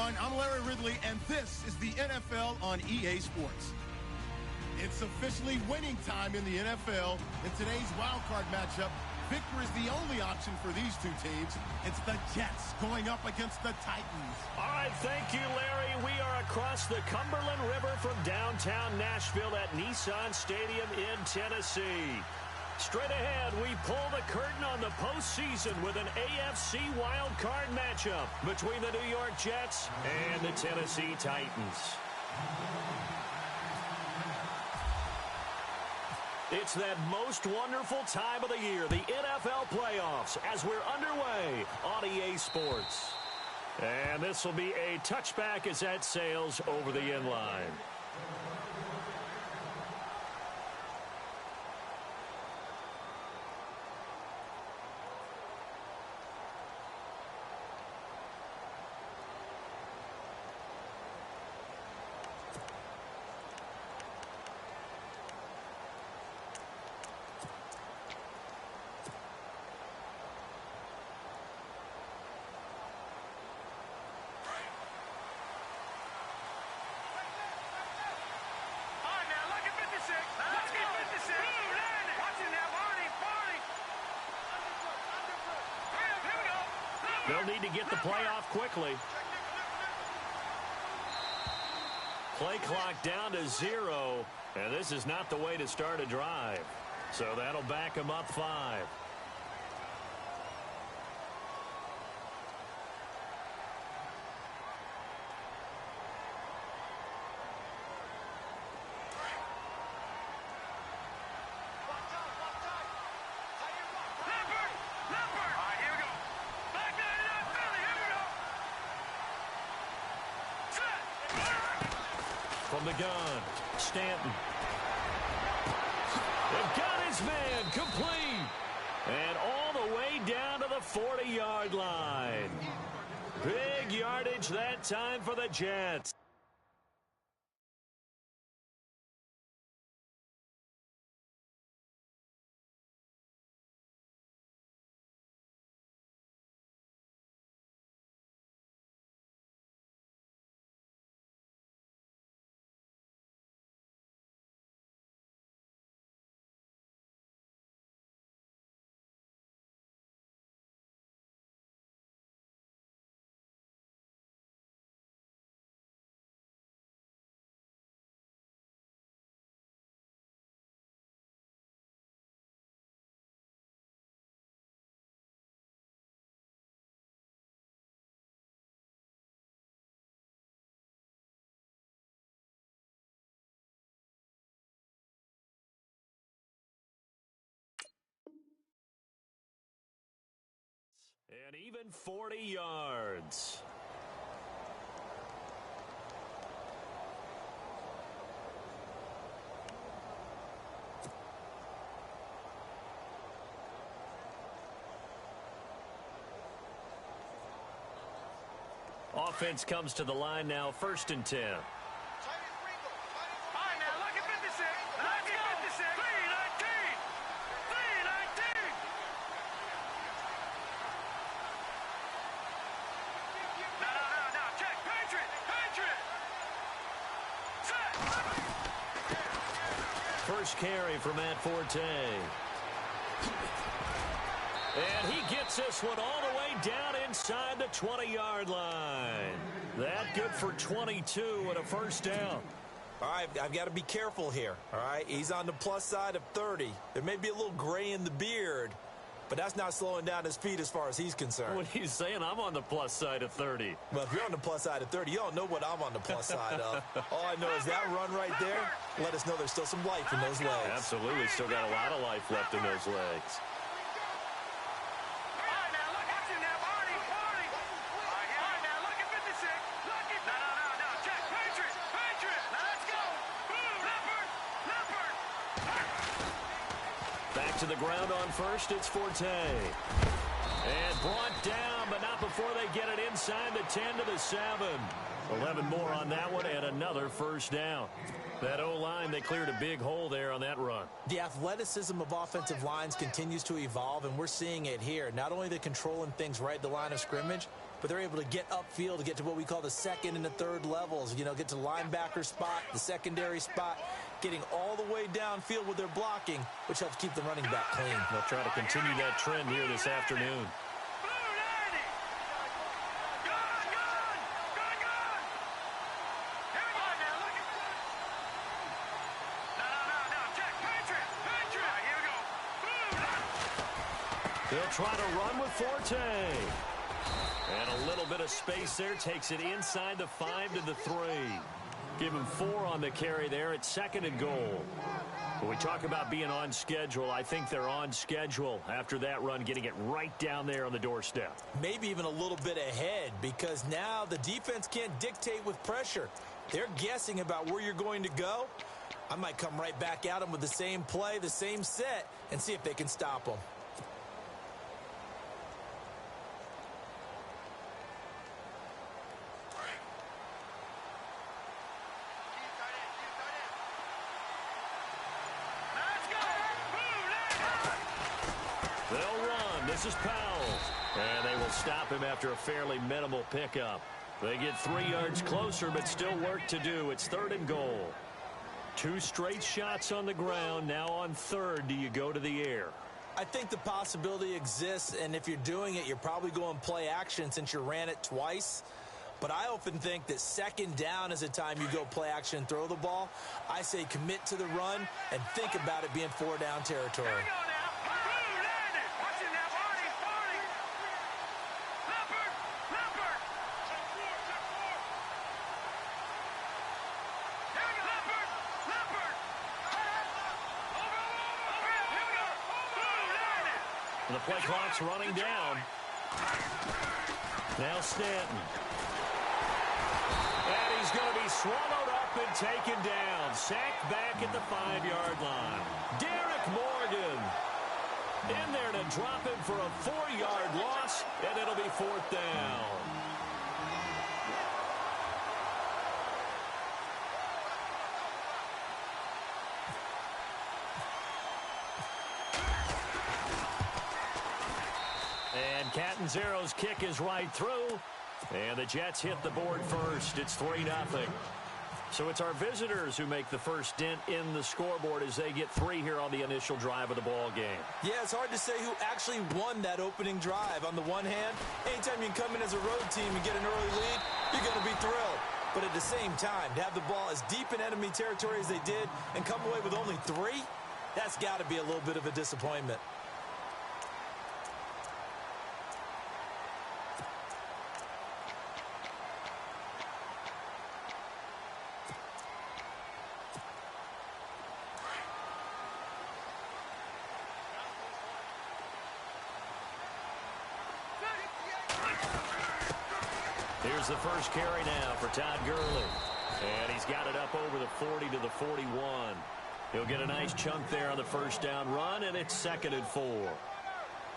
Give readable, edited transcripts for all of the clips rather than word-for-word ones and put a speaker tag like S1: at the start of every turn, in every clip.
S1: everyone. I'm Larry Ridley, and this is the NFL on EA Sports. It's officially winning time in the NFL. In today's wildcard matchup, victory is the only option for these two teams. It's the Jets going up against the Titans.
S2: All right, thank you, Larry. We are across the Cumberland River from downtown Nashville at Nissan Stadium in Tennessee. Straight ahead, we pull the curtain on the postseason with an AFC wildcard matchup between the New York Jets and the Tennessee Titans. It's that most wonderful time of the year, the NFL playoffs, as we're underway on EA Sports. And this will be a touchback as that sails over the end line. They'll need to get the play off quickly. Play clock down to 0, and this is not the way to start a drive. So that'll back them up 5. From the gun, Stanton. They've got his man complete. And all the way down to the 40-yard line. Big yardage that time for the Jets. And even 40 yards. Offense comes to the line now, 1st and 10. First carry for Matt Forte. And he gets this one all the way down inside the 20-yard line. That good for 22 and a first down.
S3: All right, I've got to be careful here, all right? He's on the plus side of 30. There may be a little gray in the beard, but that's not slowing down his feet as far as he's concerned.
S2: What he's saying, I'm on the plus side of 30.
S3: Well, if you're on the plus side of 30, you don't know what I'm on the plus side of. All I know is that run right there let us know there's still some life in those legs.
S2: Absolutely, still got a lot of life left in those legs. Back to the ground on first, it's Forte. And brought down, but not before they get it inside the 10 to the 7. 11 more on that one and another first down. That O-line, they cleared a big hole there on that run.
S3: The athleticism of offensive lines continues to evolve, and we're seeing it here. Not only the controlling things right at the line of scrimmage, but they're able to get upfield to get to what we call the second and the third levels. You know, get to the linebacker spot, the secondary spot, getting all the way downfield with their blocking, which helps keep the running back clean.
S2: They'll try to continue that trend here this afternoon. They'll try to run with Forte. And a little bit of space there takes it inside the 5 to the 3. Give him 4 on the carry there at 2nd and goal. When we talk about being on schedule, I think they're on schedule after that run, getting it right down there on the doorstep.
S3: Maybe even a little bit ahead, because now the defense can't dictate with pressure. They're guessing about where you're going to go. I might come right back at them with the same play, the same set, and see if they can stop them.
S2: They'll run. This is Powell. And they will stop him after a fairly minimal pickup. They get 3 yards closer, but still work to do. It's 3rd and goal. 2 straight shots on the ground. Now on 3rd, do you go to the air?
S3: I think the possibility exists, and if you're doing it, you're probably going play action since you ran it twice. But I often think that 2nd down is a time you go play action and throw the ball. I say commit to the run and think about it being 4-down territory.
S2: The play clock's running down. Now Stanton. And he's going to be swallowed up and taken down. Sacked back at the 5-yard line. Derek Morgan in there to drop him for a 4-yard loss, and it'll be 4th down. And Catanzaro's kick is right through. And the Jets hit the board first. It's 3-0. So it's our visitors who make the first dent in the scoreboard as they get 3 here on the initial drive of the ball game.
S3: Yeah, it's hard to say who actually won that opening drive. On the one hand, anytime you can come in as a road team and get an early lead, you're going to be thrilled. But at the same time, to have the ball as deep in enemy territory as they did and come away with only 3, that's got to be a little bit of a disappointment.
S2: Here's the first carry now for Todd Gurley. And he's got it up over the 40 to the 41. He'll get a nice chunk there on the first down run, and it's 2nd and 4.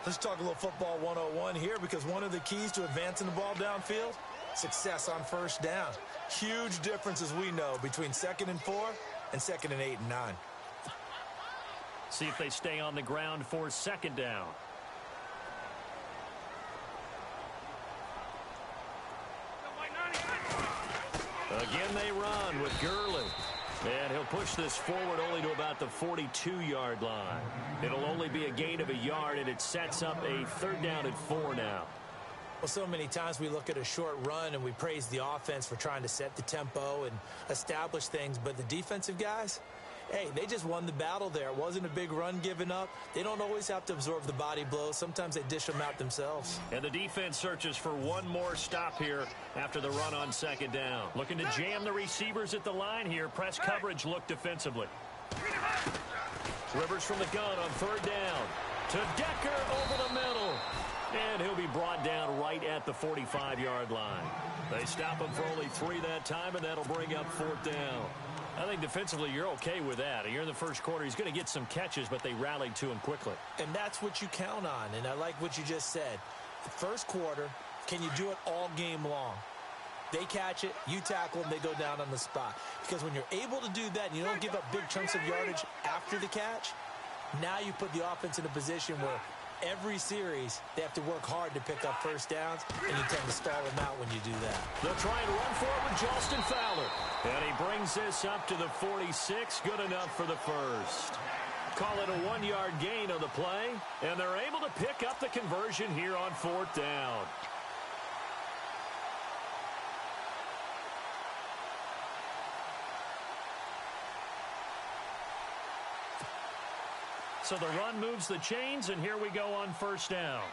S3: Let's talk a little football 101 here, because one of the keys to advancing the ball downfield, success on first down. Huge difference, as we know, between 2nd and 4 and 2nd and 8 and 9.
S2: See if they stay on the ground for 2nd down. Again, they run with Gurley. And he'll push this forward only to about the 42-yard line. It'll only be a gain of a yard, and it sets up a 3rd down and 4 now.
S3: Well, so many times we look at a short run and we praise the offense for trying to set the tempo and establish things. But the defensive guys, hey, they just won the battle there. It wasn't a big run given up. They don't always have to absorb the body blows. Sometimes they dish them out themselves.
S2: And the defense searches for one more stop here after the run on 2nd down. Looking to jam the receivers at the line here. Press coverage look defensively. Rivers from the gun on 3rd down. To Decker over the middle. And he'll be brought down right at the 45-yard line. They stop him for only 3 that time, and that'll bring up 4th down. I think defensively you're okay with that. Here in the first quarter, he's going to get some catches, but they rallied to him quickly.
S3: And that's what you count on, and I like what you just said. The first quarter, can you do it all game long? They catch it, you tackle them, they go down on the spot. Because when you're able to do that and you don't give up big chunks of yardage after the catch, now you put the offense in a position where Every series, they have to work hard to pick up first downs, and you tend to stall them out when you do that.
S2: They'll try and run for it with Justin Fowler. And he brings this up to the 46. Good enough for the first. Call it a 1-yard gain on the play, and they're able to pick up the conversion here on 4th down. So the run moves the chains, and here we go on 1st down.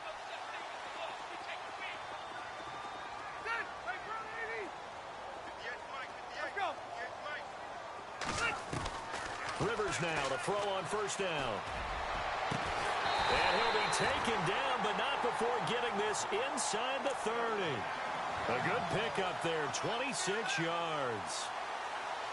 S2: Rivers now to throw on 1st down. And he'll be taken down, but not before getting this inside the 30. A good pickup there, 26 yards.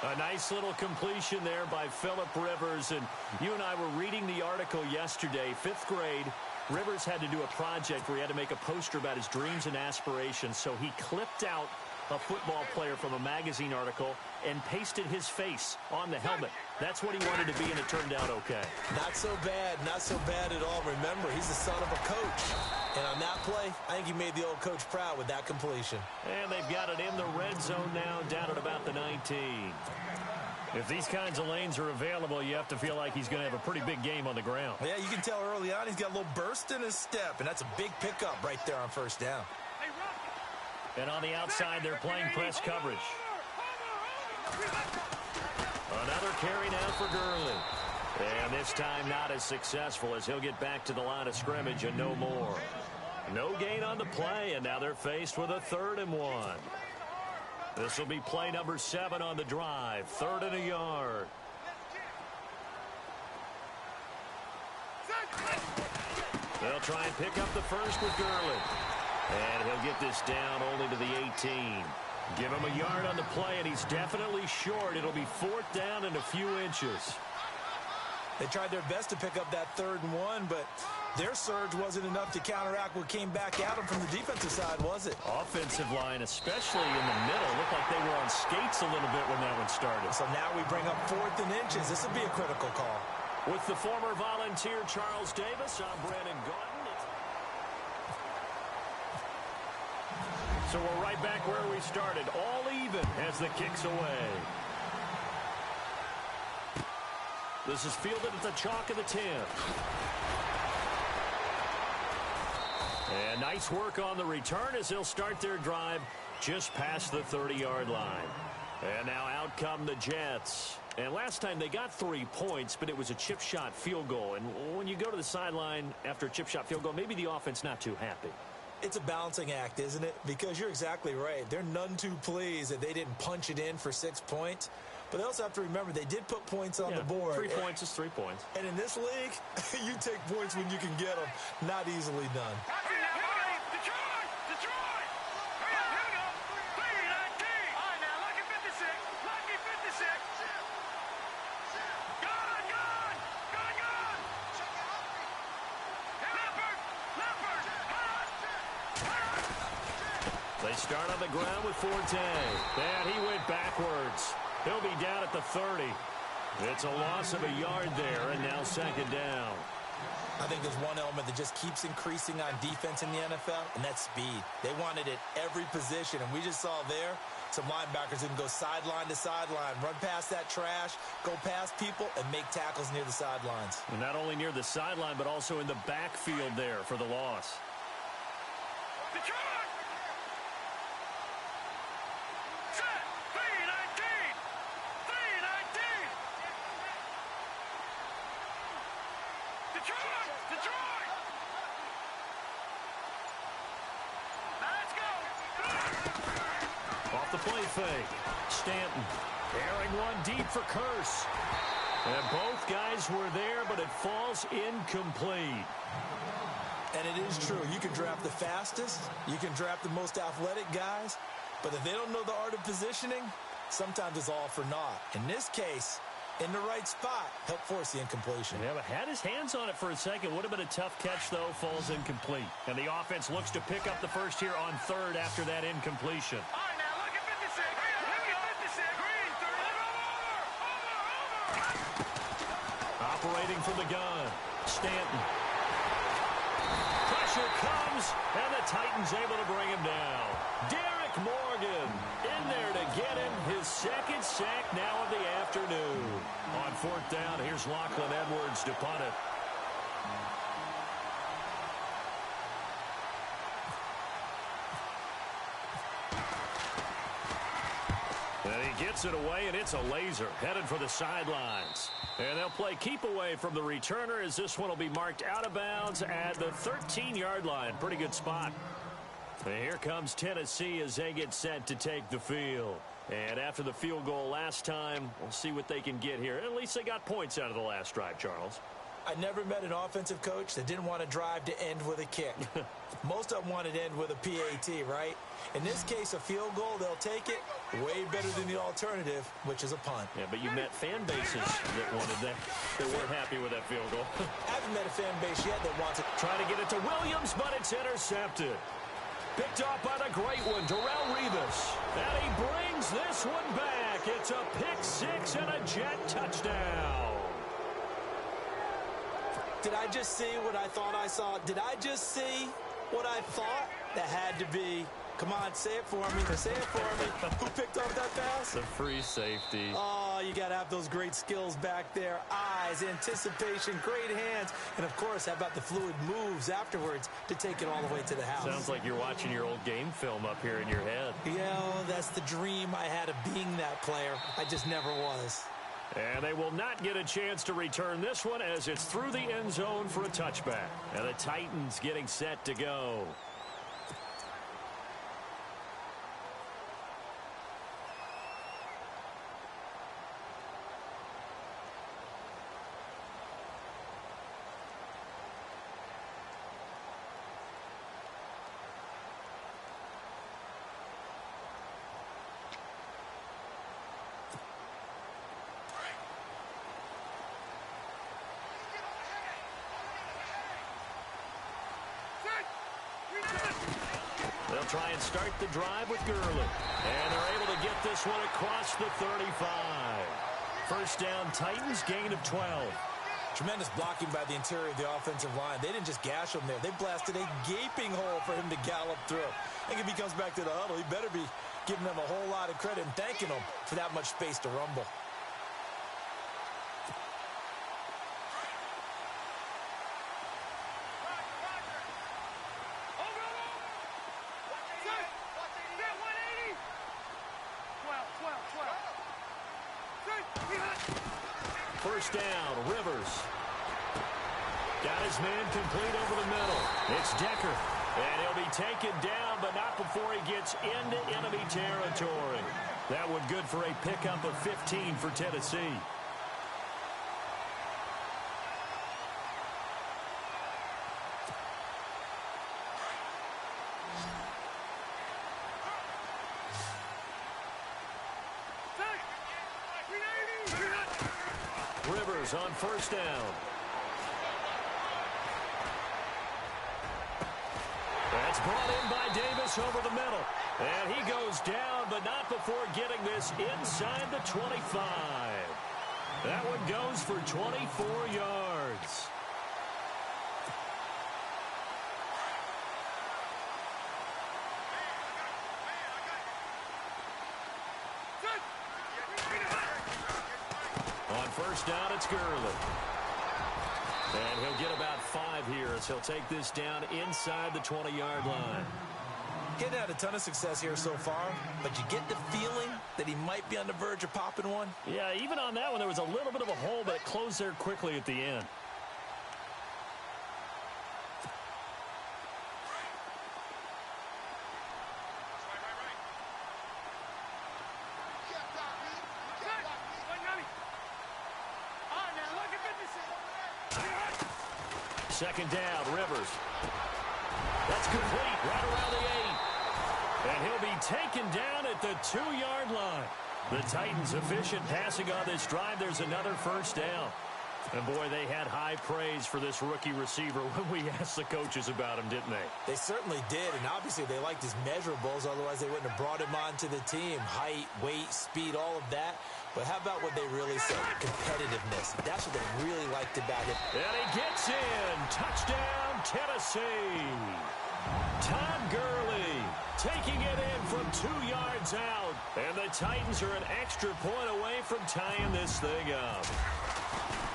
S2: A nice little completion there by Phillip Rivers. And you and I were reading the article yesterday, 5th grade. Rivers had to do a project where he had to make a poster about his dreams and aspirations. So he clipped out a football player from a magazine article and pasted his face on the helmet. That's what he wanted to be, and it turned out okay.
S3: Not so bad at all. Remember, he's the son of a coach. And on that play, I think he made the old coach proud with that completion.
S2: And they've got it in the red zone now, down at about the 19. If these kinds of lanes are available, you have to feel like he's going to have a pretty big game on the ground.
S3: Yeah, you can tell early on he's got a little burst in his step, and that's a big pickup right there on 1st down.
S2: And on the outside, they're playing press coverage. Another carry now for Gurley. And this time not as successful, as he'll get back to the line of scrimmage and no more. No gain on the play, and now they're faced with a 3rd and 1. This will be play number 7 on the drive. 3rd and a yard. They'll try and pick up the first with Gurley. And he'll get this down only to the 18. Give him a yard on the play, and he's definitely short. It'll be 4th down and a few inches.
S3: They tried their best to pick up that 3rd and 1, but their surge wasn't enough to counteract what came back at them from the defensive side, was it?
S2: Offensive line, especially in the middle, looked like they were on skates a little bit when that one started.
S3: So now we bring up 4th and inches. This will be a critical call.
S2: With the former Volunteer Charles Davis, I'm Brandon Gordon. So we're right back where we started, all even as the kick's away. This is fielded at the chalk of the 10. And nice work on the return as they'll start their drive just past the 30-yard line. And now out come the Jets. And last time they got 3 points, but it was a chip shot field goal. And when you go to the sideline after a chip shot field goal, maybe the offense not too happy.
S3: It's a balancing act, isn't it? Because you're exactly right. They're none too pleased that they didn't punch it in for 6 points. But they also have to remember they did put points on the board.
S2: 3 points is 3 points.
S3: And in this league, you take points when you can get them. Not easily done.
S2: They start on the ground with Forte. And he went backwards. He'll be down at the 30. It's a loss of a yard there, and now 2nd down.
S3: I think there's one element that just keeps increasing on defense in the NFL, and that's speed. They want it at every position, and we just saw there some linebackers who can go sideline to sideline, run past that trash, go past people, and make tackles near the sidelines.
S2: And not only near the sideline, but also in the backfield there for the loss. Off the play fake. Stanton airing one deep for Curse. And both guys were there, but it falls incomplete.
S3: And it is true. You can draft the fastest. You can draft the most athletic guys. But if they don't know the art of positioning, sometimes it's all for naught. In this case, in the right spot, helped force the incompletion.
S2: Yeah, but had his hands on it for a second. Would have been a tough catch, though. Falls incomplete. And the offense looks to pick up the first here on 3rd after that incompletion.
S4: All right, now look at 56. Look at 56. Green, 30.
S2: Operating from the gun. Stanton. pressure comes, and the Titans able to bring him down. Derek Morgan in there to get him his second sack now of the afternoon. On fourth down, here's Lachlan Edwards to punt it. And he gets it away, and it's a laser headed for the sidelines. And they'll play keep away from the returner as this one will be marked out of bounds at the 13-yard line. Pretty good spot. And here comes Tennessee as they get set to take the field. And after the field goal last time, we'll see what they can get here. At least they got points out of the last drive, Charles.
S3: I never met an offensive coach that didn't want to drive to end with a kick. Most of them wanted to end with a PAT, right? In this case, a field goal, they'll take it. Way better than the alternative, which is a punt.
S2: Yeah, but you met fan bases that wanted that. They weren't happy with that field goal.
S3: I haven't met a fan base yet that wants it.
S2: Trying to get it to Williams, but it's intercepted. Picked off by the great one, Darrelle Revis. And he brings this one back. It's a pick six and a Jet touchdown.
S3: Did I just see what I thought I saw? Did I just see what I thought? That had to be. Come on, say it for me. Say it for me. Who picked off that pass?
S2: The free safety.
S3: Oh, you got to have those great skills back there. Eyes, anticipation, great hands. And, of course, how about the fluid moves afterwards to take it all the way to the house?
S2: Sounds like you're watching your old game film up here in your head.
S3: Yeah, that's the dream I had of being that player. I just never was.
S2: And they will not get a chance to return this one as it's through the end zone for a touchback. And the Titans getting set to go. They'll try and start the drive with Gurley. And they're able to get this one across the 35. First down, Titans, gain of 12.
S3: Tremendous blocking by the interior of the offensive line. They didn't just gash him there. They blasted a gaping hole for him to gallop through. I think if he comes back to the huddle, he better be giving them a whole lot of credit and thanking them for that much space to rumble.
S2: First down, Rivers. Got his man complete over the middle. It's Decker. And he'll be taken down, but not before he gets into enemy territory. That one good for a pickup of 15 for Tennessee. Rivers on first down. That's brought in by Davis over the middle. And he goes down, but not before getting this inside the 25. That one goes for 24 yards. On first down, it's Gurley. And he'll get about 5 here as he'll take this down inside the 20-yard line.
S3: Getting had a ton of success here so far, but you get the feeling that he might be on the verge of popping one.
S2: Yeah, even on that one, there was a little bit of a hole, but it closed there quickly at the end. Second down, Rivers. That's complete right around the 8. And he'll be taken down at the 2-yard line. The Titans efficient passing on this drive. There's another first down. And, boy, they had high praise for this rookie receiver when we asked the coaches about him, didn't they?
S3: They certainly did, and obviously they liked his measurables. Otherwise, they wouldn't have brought him onto the team. Height, weight, speed, all of that. But how about what they really said? Competitiveness. That's what they really liked about him.
S2: And he gets in. Touchdown, Tennessee. Todd Gurley taking it in from 2 yards out. And the Titans are an extra point away from tying this thing up.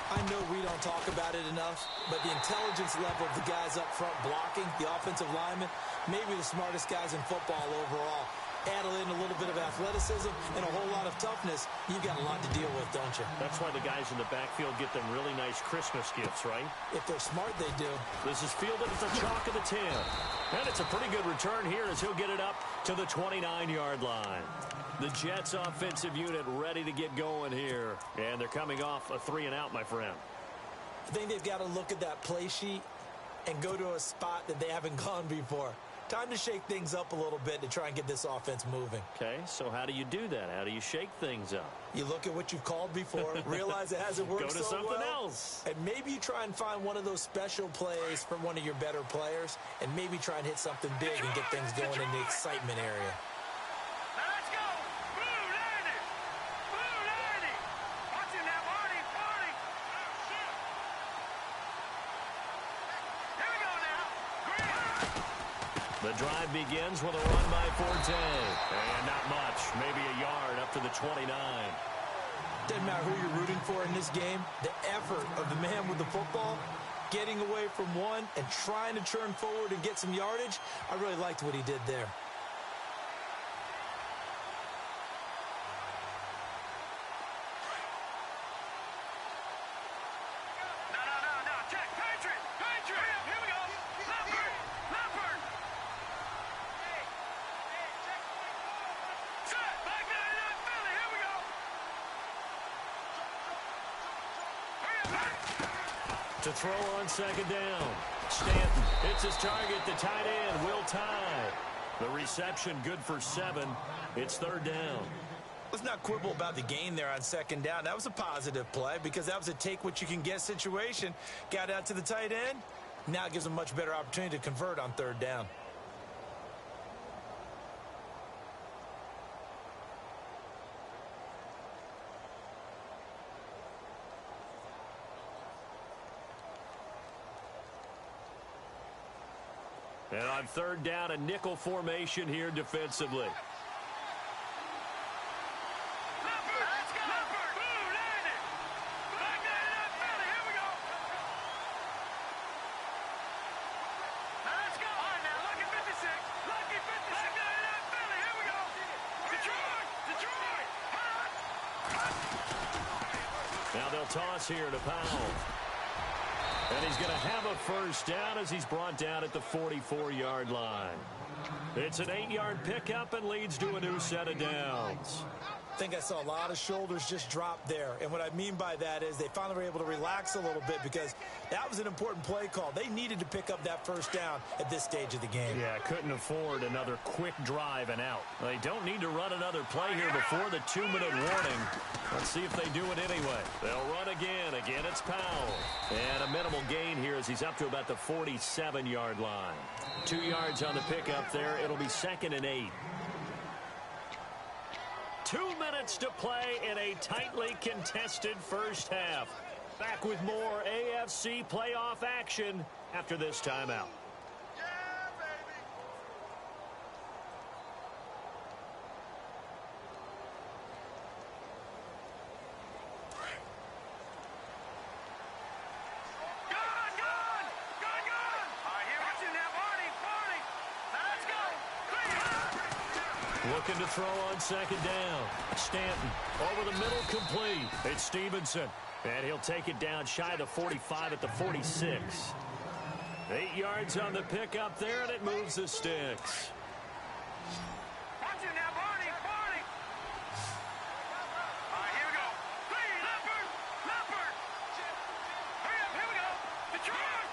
S3: I know we don't talk about it enough, but the intelligence level of the guys up front blocking, the offensive linemen, maybe the smartest guys in football overall. Add in a little bit of athleticism and a whole lot of toughness, you've got a lot to deal with, don't you?
S2: That's why the guys in the backfield get them really nice Christmas gifts, right?
S3: If they're smart, they do.
S2: This is fielded at the chalk of the 10. And it's a pretty good return here as he'll get it up to the 29-yard line. The Jets offensive unit ready to get going here. And they're coming off a 3-and-out, my friend.
S3: I think they've got to look at that play sheet and go to a spot that they haven't gone before. Time to shake things up a little bit to try and get this offense moving.
S2: Okay, so how do you do that? How do you shake things up?
S3: You look at what you've called before, realize it hasn't worked so well.
S2: Go to something else.
S3: And maybe you try and find one of those special plays from one of your better players, and maybe try and hit something big and get things going in the excitement area.
S4: Now let's go. Blue landing. Blue landing. Watch him now, Marty. Marty. Here we go now. Green.
S2: The drive begins with a run by Forte. And not much. Maybe a yard up to the 29.
S3: Doesn't matter who you're rooting for in this game. The effort of the man with the football, getting away from one and trying to turn forward and get some yardage, I really liked what he did there.
S4: No. Check. Patriot. Here we go. Leopard. Set. Back down in Philly. Here we go. Hurry up.
S2: To throw on second down. Stanton hits his target. The tight end will tie. The reception good for 7. It's third down.
S3: Let's not quibble about the gain there on second down. That was a positive play because that was a take-what-you-can-get situation. Got out to the tight end. Now it gives them a much better opportunity to convert on third down.
S2: And on third down, a nickel formation here defensively. Now they'll toss here to Powell. And he's going to have a first down as he's brought down at the 44-yard line. It's an 8-yard pickup and leads to a new set of downs.
S3: I think I saw a lot of shoulders just drop there. And what I mean by that is they finally were able to relax a little bit because that was an important play call. They needed to pick up that first down at this stage of the game.
S2: Yeah, couldn't afford another quick drive and out. They don't need to run another play here before the 2-minute warning. Let's see if they do it anyway. They'll run again. Again, it's Powell. And a minimal gain here as he's up to about the 47-yard line. 2 yards on the pickup there. It'll be 2nd and 8. 2 minutes to play in a tightly contested first half. Back with more AFC playoff action after this timeout. Looking to throw on second down. Stanton over the middle, complete. It's Stevenson. And he'll take it down shy of the 45 at the 46. 8 yards on the pickup there, and it moves the sticks.
S4: Watch it now, Barney. All right, here we go. Clean. Leopard. Hurry up, here we go. Detroit.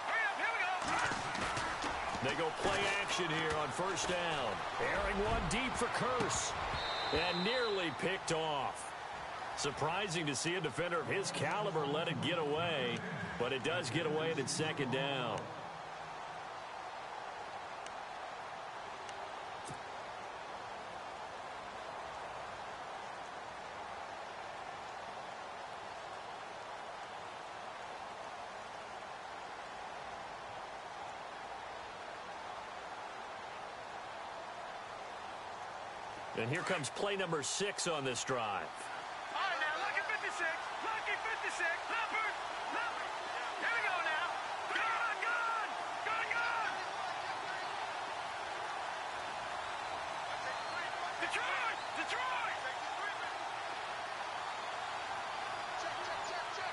S4: Hurry up, here we go.
S2: They go play action here on first down. Airing one deep for Curse. And nearly picked off. Surprising to see a defender of his caliber let it get away, but it does get away and it's second down. And here comes play number 6 on this drive.
S4: All right, now, lucky 56. Lucky 56. Leopard. Leopard. Here we go now. Gun, gun. Gun, gun. Detroit. Detroit.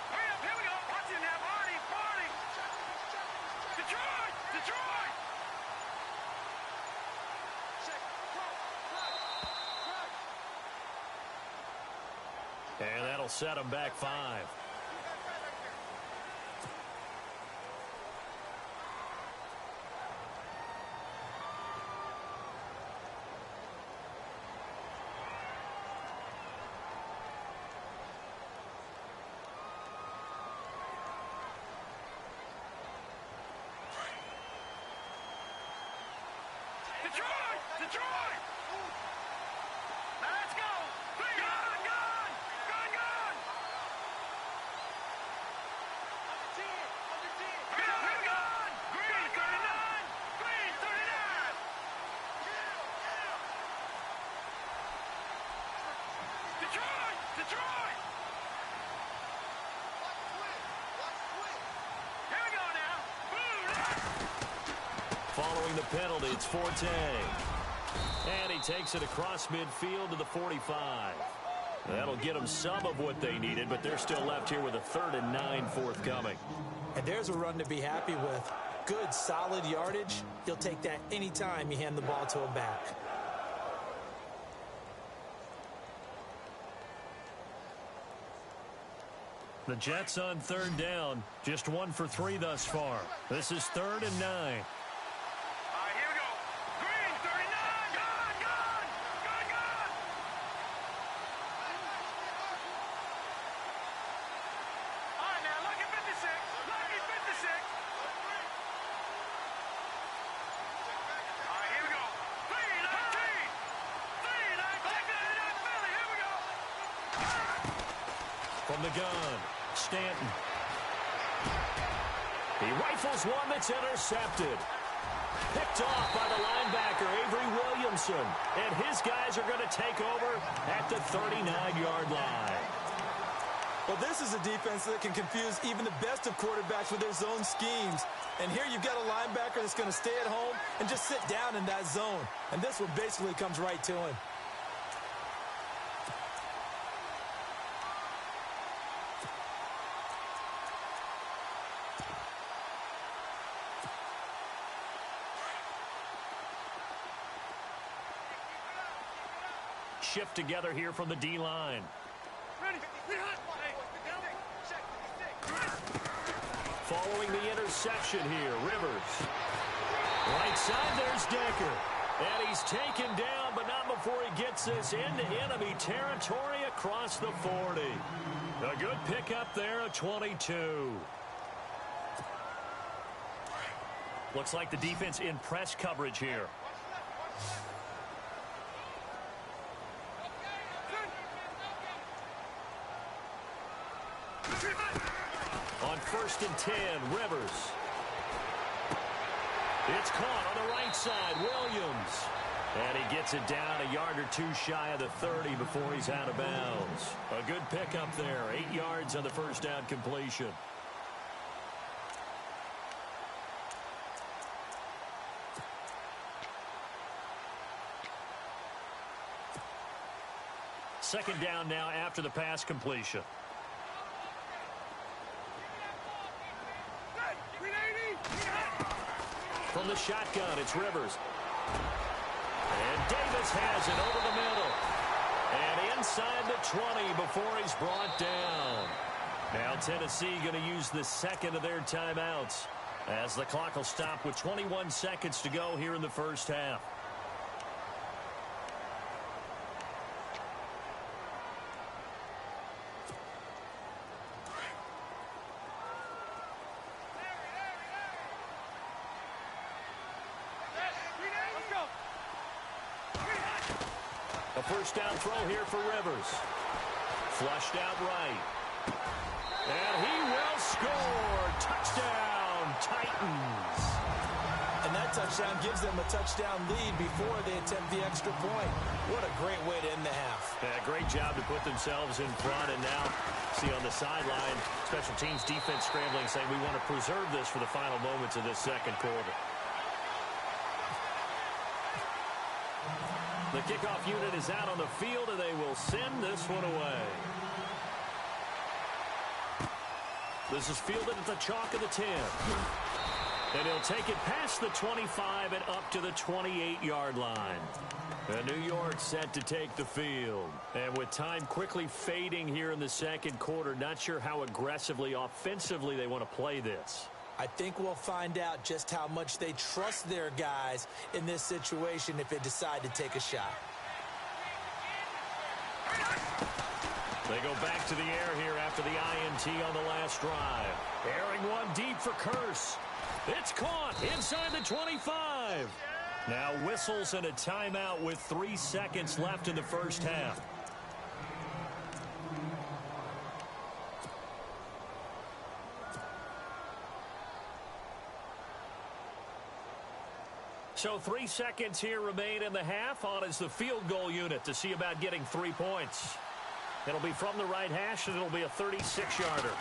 S4: Hurry up. Here we go. Watch it now. Barney. Barney. Detroit. Detroit.
S2: And that'll set them back 5.
S4: Detroit. Detroit. Now let's go. Gun, gun. Gun, gun. Gun, gun. Green 39. Green 39. Detroit. Detroit. Here we go now.
S2: Following the penalty, it's Forte. And he takes it across midfield to the 45. That'll get them some of what they needed, but they're still left here with a 3rd and 9 forthcoming.
S3: And there's a run to be happy with. Good, solid yardage. He'll take that anytime you hand the ball to him back.
S2: The Jets on 3rd down. Just 1 for 3 thus far. This is 3rd and 9.
S4: All right, here we go. Green 39. Gun, gun. Gun, gun. All right, now, lucky 56. Lucky 56. All right, here we go. 3-19. 3-19. Philly. Here we go.
S2: From the gun, Stanton. He rifles one that's intercepted. Picked off by the linebacker, Avery Williamson. And his guys are going to take over at the 39-yard line.
S3: Well, this is a defense that can confuse even the best of quarterbacks with their zone schemes. And here you've got a linebacker that's going to stay at home and just sit down in that zone. And this one basically comes right to him.
S2: Shift together here from the D-line. Following the interception here, Rivers. Right side, there's Decker. And he's taken down, but not before he gets this into enemy territory across the 40. A good pickup there, a 22. Looks like the defense in press coverage here. On 1st and 10, Rivers. It's caught on the right side, Williams. And he gets it down a yard or 2 shy of the 30 before he's out of bounds. A good pickup there, 8 yards on the first down completion. Second down now after the pass completion. From the shotgun, it's Rivers. And Davis has it over the middle. And inside the 20 before he's brought down. Now Tennessee going to use the second of their timeouts as the clock will stop with 21 seconds to go here in the first half. A first down throw here for Rivers. Flushed out right. And he will score. Touchdown, Titans.
S3: And that touchdown gives them a touchdown lead before they attempt the extra point. What a great way to end the half.
S2: Yeah, great job to put themselves in front. And now, see on the sideline, special teams defense scrambling, saying we want to preserve this for the final moments of this second quarter. The kickoff unit is out on the field, and they will send this one away. This is fielded at the chalk of the 10. And he'll take it past the 25 and up to the 28-yard line. And New York set to take the field. And with time quickly fading here in the second quarter, not sure how aggressively, offensively they want to play this.
S3: I think we'll find out just how much they trust their guys in this situation if they decide to take a shot.
S2: They go back to the air here after the INT on the last drive. Airing one deep for Curse. It's caught inside the 25. Now whistles and a timeout with 3 seconds left in the first half. So 3 seconds here remain in the half. On is the field goal unit to see about getting 3 points. It'll be from the right hash, and it'll be a 36-yarder.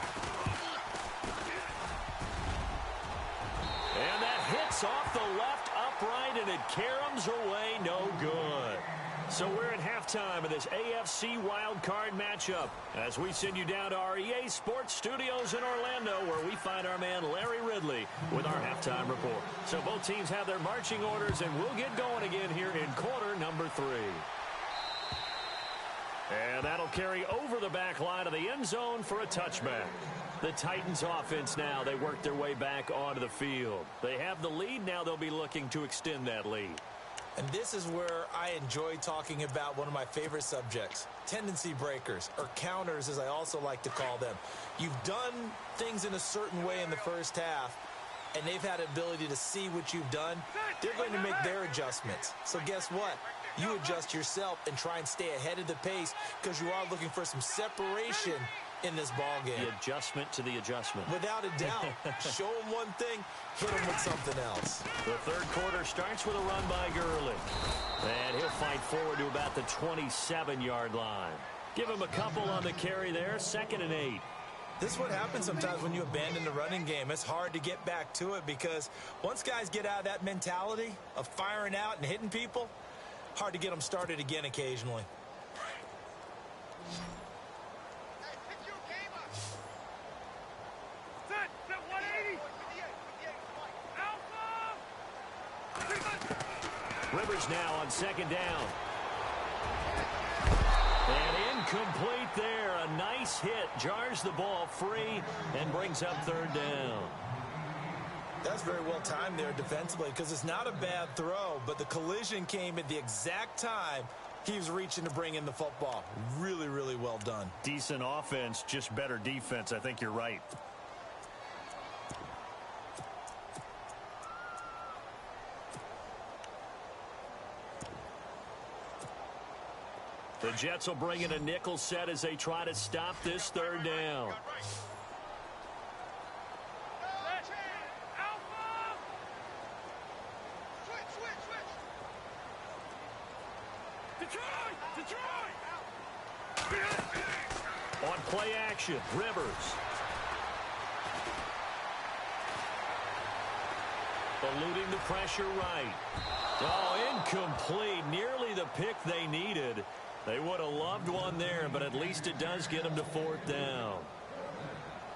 S2: And that hits off the left upright, and it caroms away no good. So we're at halftime of this AFC wildcard matchup as we send you down to our EA Sports Studios in Orlando, where we find our man Larry Ridley with our halftime report. So both teams have their marching orders, and we'll get going again here in quarter number 3. And that'll carry over the back line of the end zone for a touchback. The Titans offense now, they work their way back onto the field. They have the lead. Now they'll be looking to extend that lead.
S3: And this is where I enjoy talking about one of my favorite subjects, tendency breakers, or counters as I also like to call them. You've done things in a certain way in the first half, and they've had the ability to see what you've done. They're going to make their adjustments. So guess what? You adjust yourself and try and stay ahead of the pace because you are looking for some separation in this ball game.
S2: The adjustment to the adjustment.
S3: Without a doubt. Show them one thing, hit them with something else.
S2: The third quarter starts with a run by Gurley. And he'll fight forward to about the 27-yard line. Give him a couple on the carry there, 2nd and 8.
S3: This is what happens sometimes when you abandon the running game. It's hard to get back to it because once guys get out of that mentality of firing out and hitting people, hard to get them started again occasionally.
S2: Rivers now on 2nd down. And incomplete there. A nice hit. Jars the ball free and brings up 3rd down.
S3: That's very well timed there defensively because it's not a bad throw, but the collision came at the exact time he was reaching to bring in the football. Really, really well done.
S2: Decent offense, just better defense. I think you're right. The Jets will bring in a nickel set as they try to stop this 3rd down. On play action, Rivers. Eluding the pressure right. Oh, incomplete. Nearly the pick they needed. They would have loved one there, but at least it does get them to 4th down.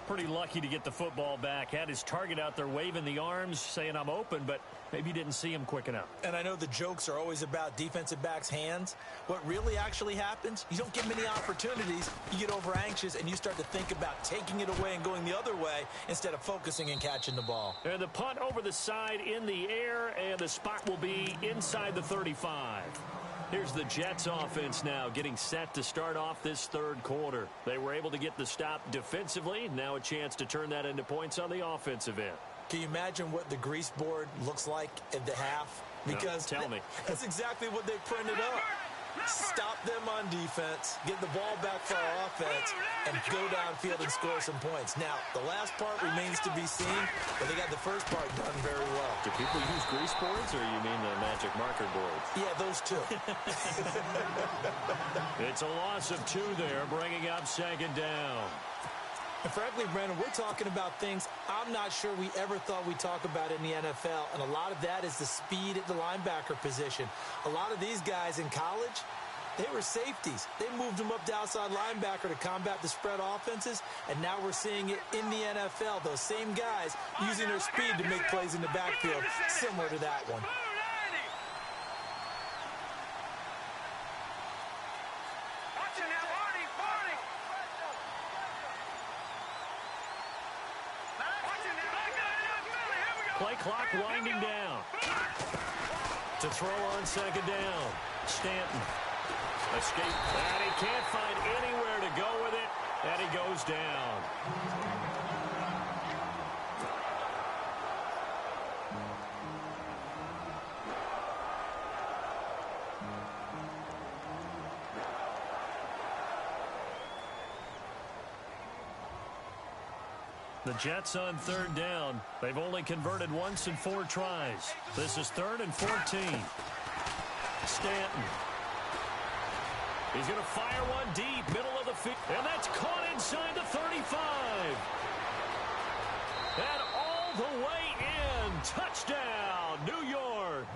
S2: Pretty lucky to get the football back. Had his target out there waving the arms, saying I'm open, but maybe didn't see him quick enough.
S3: And I know the jokes are always about defensive backs' hands. What really actually happens, you don't get many opportunities. You get over anxious, and you start to think about taking it away and going the other way instead of focusing and catching the ball.
S2: And the punt over the side in the air, and the spot will be inside the 35. Here's the Jets offense now getting set to start off this 3rd quarter. They were able to get the stop defensively. Now a chance to turn that into points on the offensive end.
S3: Can you imagine what the grease board looks like at the half? Because
S2: no, tell me.
S3: That's exactly what they printed up. stop them on defense, get the ball back for our offense, and go downfield and score some points. Now, the last part remains to be seen, but they got the first part done very well.
S2: Do people use grease boards, or you mean the magic marker boards?
S3: Yeah, those two.
S2: It's a loss of 2 there, bringing up second down.
S3: And frankly, Brandon, we're talking about things I'm not sure we ever thought we'd talk about in the NFL, and a lot of that is the speed at the linebacker position. A lot of these guys in college, they were safeties. They moved them up to outside linebacker to combat the spread offenses, and now we're seeing it in the NFL. Those same guys using their speed to make plays in the backfield, similar to that one.
S2: Play clock winding down. To throw on second down. Stanton. Escape. And he can't find anywhere to go with it. And he goes down. The Jets on third down. They've only converted once in 4 tries. This is 3rd and 14. Stanton. He's going to fire one deep, middle of the field. And that's caught inside the 35. And all the way in. Touchdown, New York.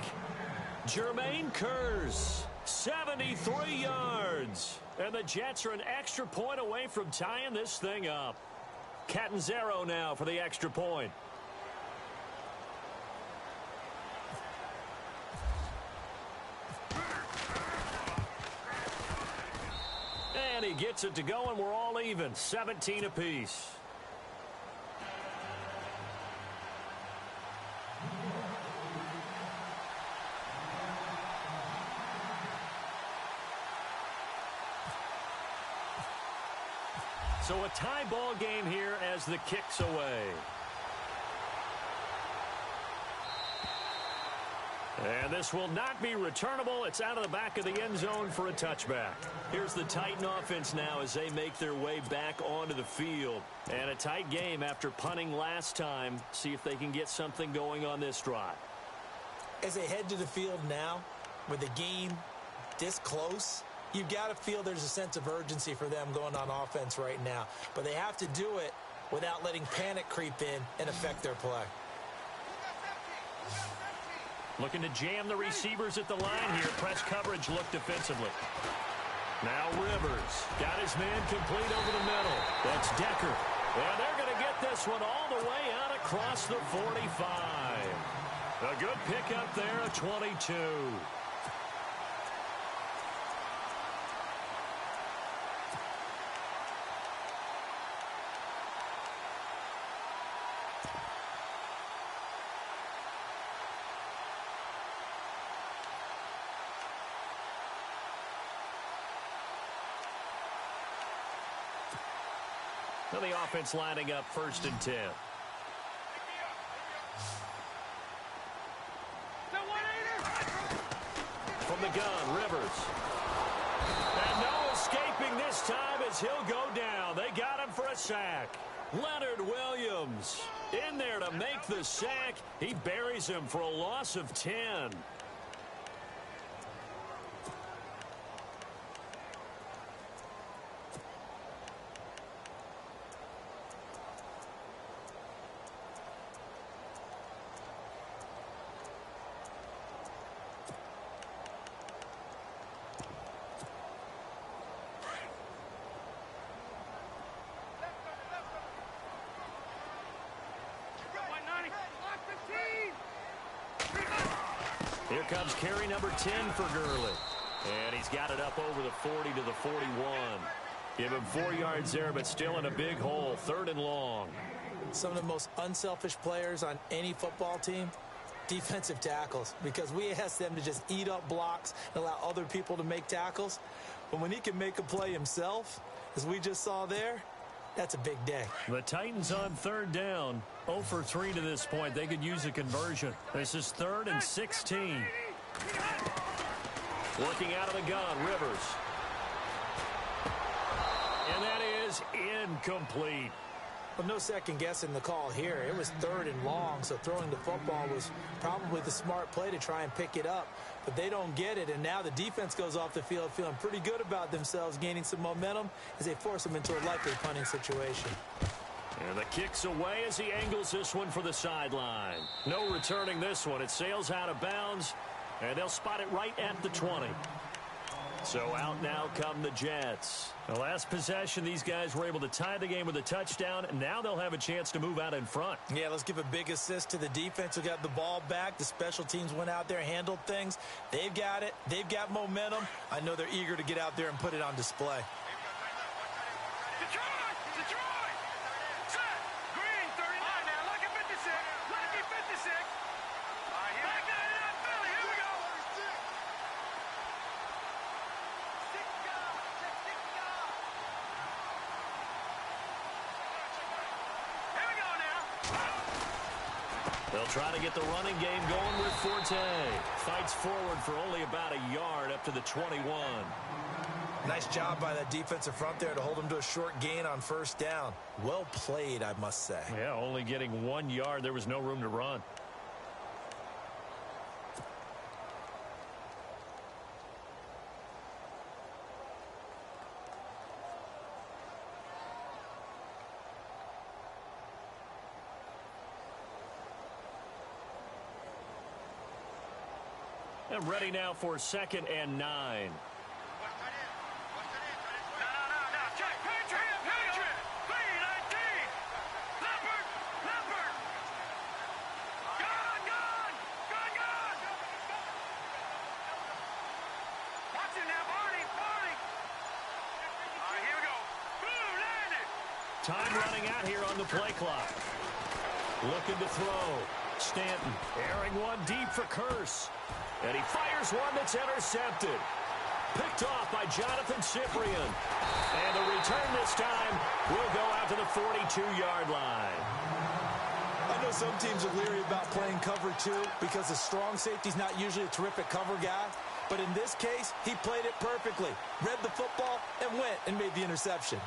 S2: Jermaine Kearse, 73 yards. And the Jets are an extra point away from tying this thing up. Catanzaro now for the extra point. And he gets it to go, and we're all even. 17 apiece. So a tie ball game here as the kick's away. And this will not be returnable. It's out of the back of the end zone for a touchback. Here's the Titan offense now as they make their way back onto the field. And a tight game after punting last time. See if they can get something going on this drive.
S3: As they head to the field now, with the game this close, you've got to feel there's a sense of urgency for them going on offense right now. But they have to do it without letting panic creep in and affect their play.
S2: Looking to jam the receivers at the line here. Press coverage look defensively. Now Rivers got his man complete over the middle. That's Decker. And they're going to get this one all the way out across the 45. A good pickup there, a 22. Now the offense lining up 1st and 10. From the gun, Rivers. And no escaping this time as he'll go down. They got him for a sack. Leonard Williams in there to make the sack. He buries him for a loss of 10. Here comes carry number 10 for Gurley. And he's got it up over the 40 to the 41. Give him 4 yards there, but still in a big hole. 3rd and long.
S3: Some of the most unselfish players on any football team, defensive tackles, because we ask them to just eat up blocks and allow other people to make tackles. But when he can make a play himself, as we just saw there, that's a big day.
S2: The Titans on 3rd down. 0 for 3 to this point. They could use a conversion. This is 3rd and 16. Working out of the gun, Rivers. And that is incomplete.
S3: Well, no second guessing the call here. It was 3rd and long, so throwing the football was probably the smart play to try and pick it up. But they don't get it, and now the defense goes off the field feeling pretty good about themselves, gaining some momentum as they force them into a likely punting situation.
S2: And the kick's away as he angles this one for the sideline. No returning this one. It sails out of bounds, and they'll spot it right at the 20. So out now come the Jets. The last possession, these guys were able to tie the game with a touchdown, and now they'll have a chance to move out in front. Yeah, let's give a big assist to the defense who got the ball back. The special teams went out there, handled things. They've got it. They've got momentum. I know they're eager to get out there and put it on display.
S4: Detroit! Set! Green, 39. Now, lucky 56. Lucky 56. Back down in that Philly. Here we go. Here we go now.
S2: They'll try to get the running game going with Forte. Fights forward for only about a yard up to the 21.
S3: Nice job by that defensive front there to hold them to a short gain on 1st down. Well played, I must say.
S2: Yeah, only getting 1 yard. There was no room to run. And ready now for 2nd and 9.
S4: No. Check. Patriot. 319. Leopard. Gun. Watch it now, Barney. All right, here we go. Boom, landed.
S2: Time running out here on the play clock. Looking to throw. Stanton airing one deep for Curse. And he fires one that's intercepted. Picked off by Jonathan Cyprian. And the return this time will go out to the 42-yard line.
S3: I know some teams are leery about playing cover 2 because the strong safety's not usually a terrific cover guy. But in this case, he played it perfectly. Read the football and went and made the interception.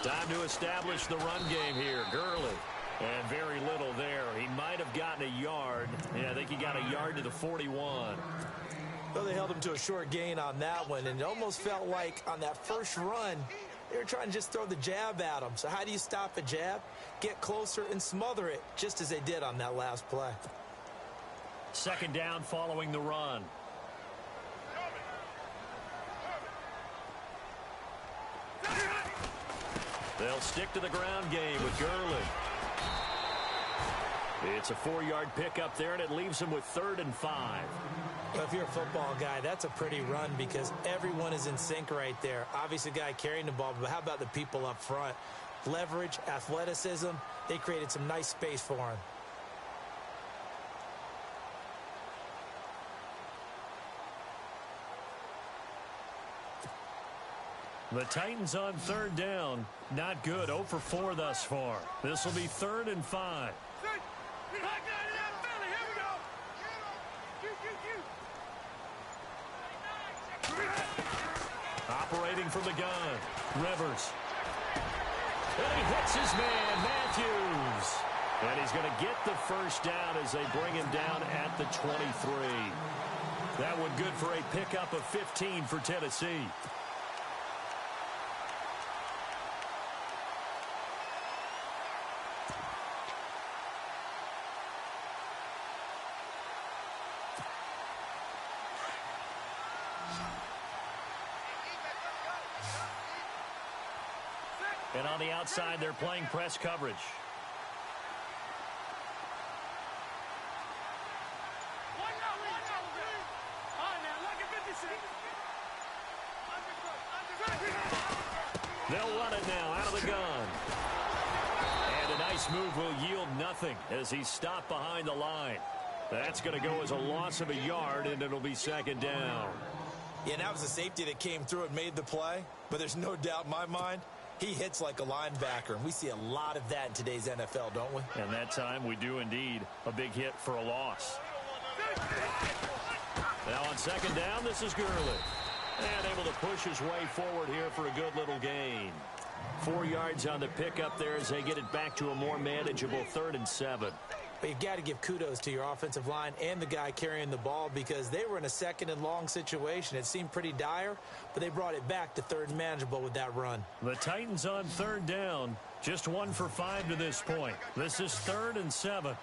S2: Time to establish the run game here. Gurley. And very little there. He might have gotten a yard. Yeah, I think he got a yard to the 41.
S3: Well, they held him to a short gain on that one, and it almost felt like on that first run, they were trying to just throw the jab at him. So how do you stop a jab? Get closer and smother it, just as they did on that last play.
S2: 2nd down following the run. They'll stick to the ground game with Gurley. It's a 4-yard pickup there, and it leaves him with 3rd and 5.
S3: Well, if you're a football guy, that's a pretty run because everyone is in sync right there. Obviously, the guy carrying the ball, but how about the people up front? Leverage, athleticism, they created some nice space for him.
S2: The Titans on 3rd down. Not good. 0 for 4 thus far. This will be 3rd and 5. Operating from the gun. Rivers. And he hits his man, Matthews. And he's going to get the 1st down as they bring him down at the 23. That one good for a pickup of 15 for Tennessee. And on the outside, they're playing press coverage. They'll run it now out of the gun. And a nice move will yield nothing as he's stopped behind the line. That's going to go as a loss of a yard, and it'll be second down.
S3: Yeah, and that was a safety that came through and made the play. But there's no doubt in my mind, he hits like a linebacker. And we see a lot of that in today's NFL, don't we?
S2: And that time we do indeed. A big hit for a loss. Now on second down, this is Gurley. And able to push his way forward here for a good little gain. 4 yards on the pickup there as they get it back to a more manageable 3rd and 7.
S3: But you've got to give kudos to your offensive line and the guy carrying the ball because they were in a 2nd and long situation. It seemed pretty dire, but they brought it back to 3rd and manageable with that run.
S2: The Titans on 3rd down. Just 1 for 5 to this point. This is 3rd and 7.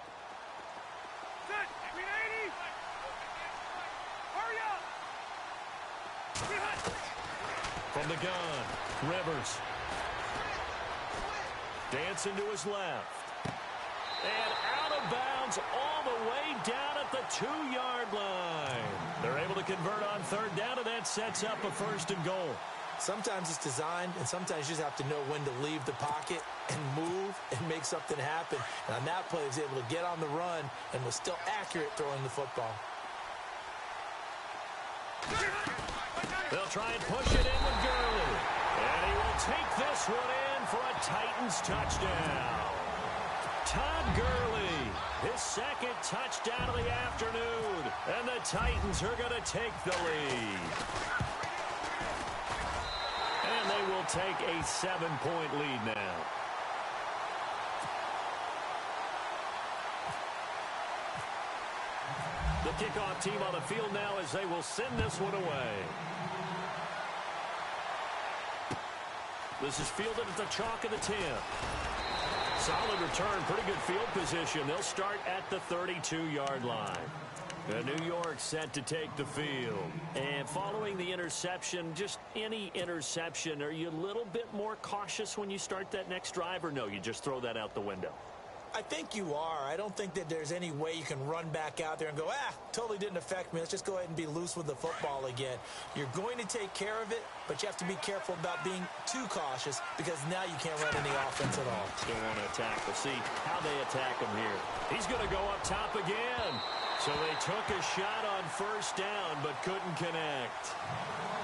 S2: From the gun, Rivers. Dancing to his left. And out of bounds all the way down at the 2-yard line. They're able to convert on 3rd down, and that sets up a 1st and goal.
S3: Sometimes it's designed, and sometimes you just have to know when to leave the pocket and move and make something happen. And on that play, he was able to get on the run and was still accurate throwing the football.
S2: They'll try and push it in with Gurley. And he will take this one in for a Titans touchdown. Todd Gurley, his 2nd touchdown of the afternoon. And the Titans are going to take the lead. And they will take a 7-point lead now. The kickoff team on the field now as they will send this one away. This is fielded at the chalk of the 10. Solid return, pretty good field position. They'll start at the 32-yard line. New York set to take the field. And following the interception, just any interception, are you a little bit more cautious when you start that next drive, or no, you just throw that out the window?
S3: I think you are. I don't think that there's any way you can run back out there and go, totally didn't affect me. Let's just go ahead and be loose with the football again. You're going to take care of it, but you have to be careful about being too cautious because now you can't run any offense at all.
S2: Still want to attack. We'll see how they attack him here. He's going to go up top again. So they took a shot on 1st down, but couldn't connect.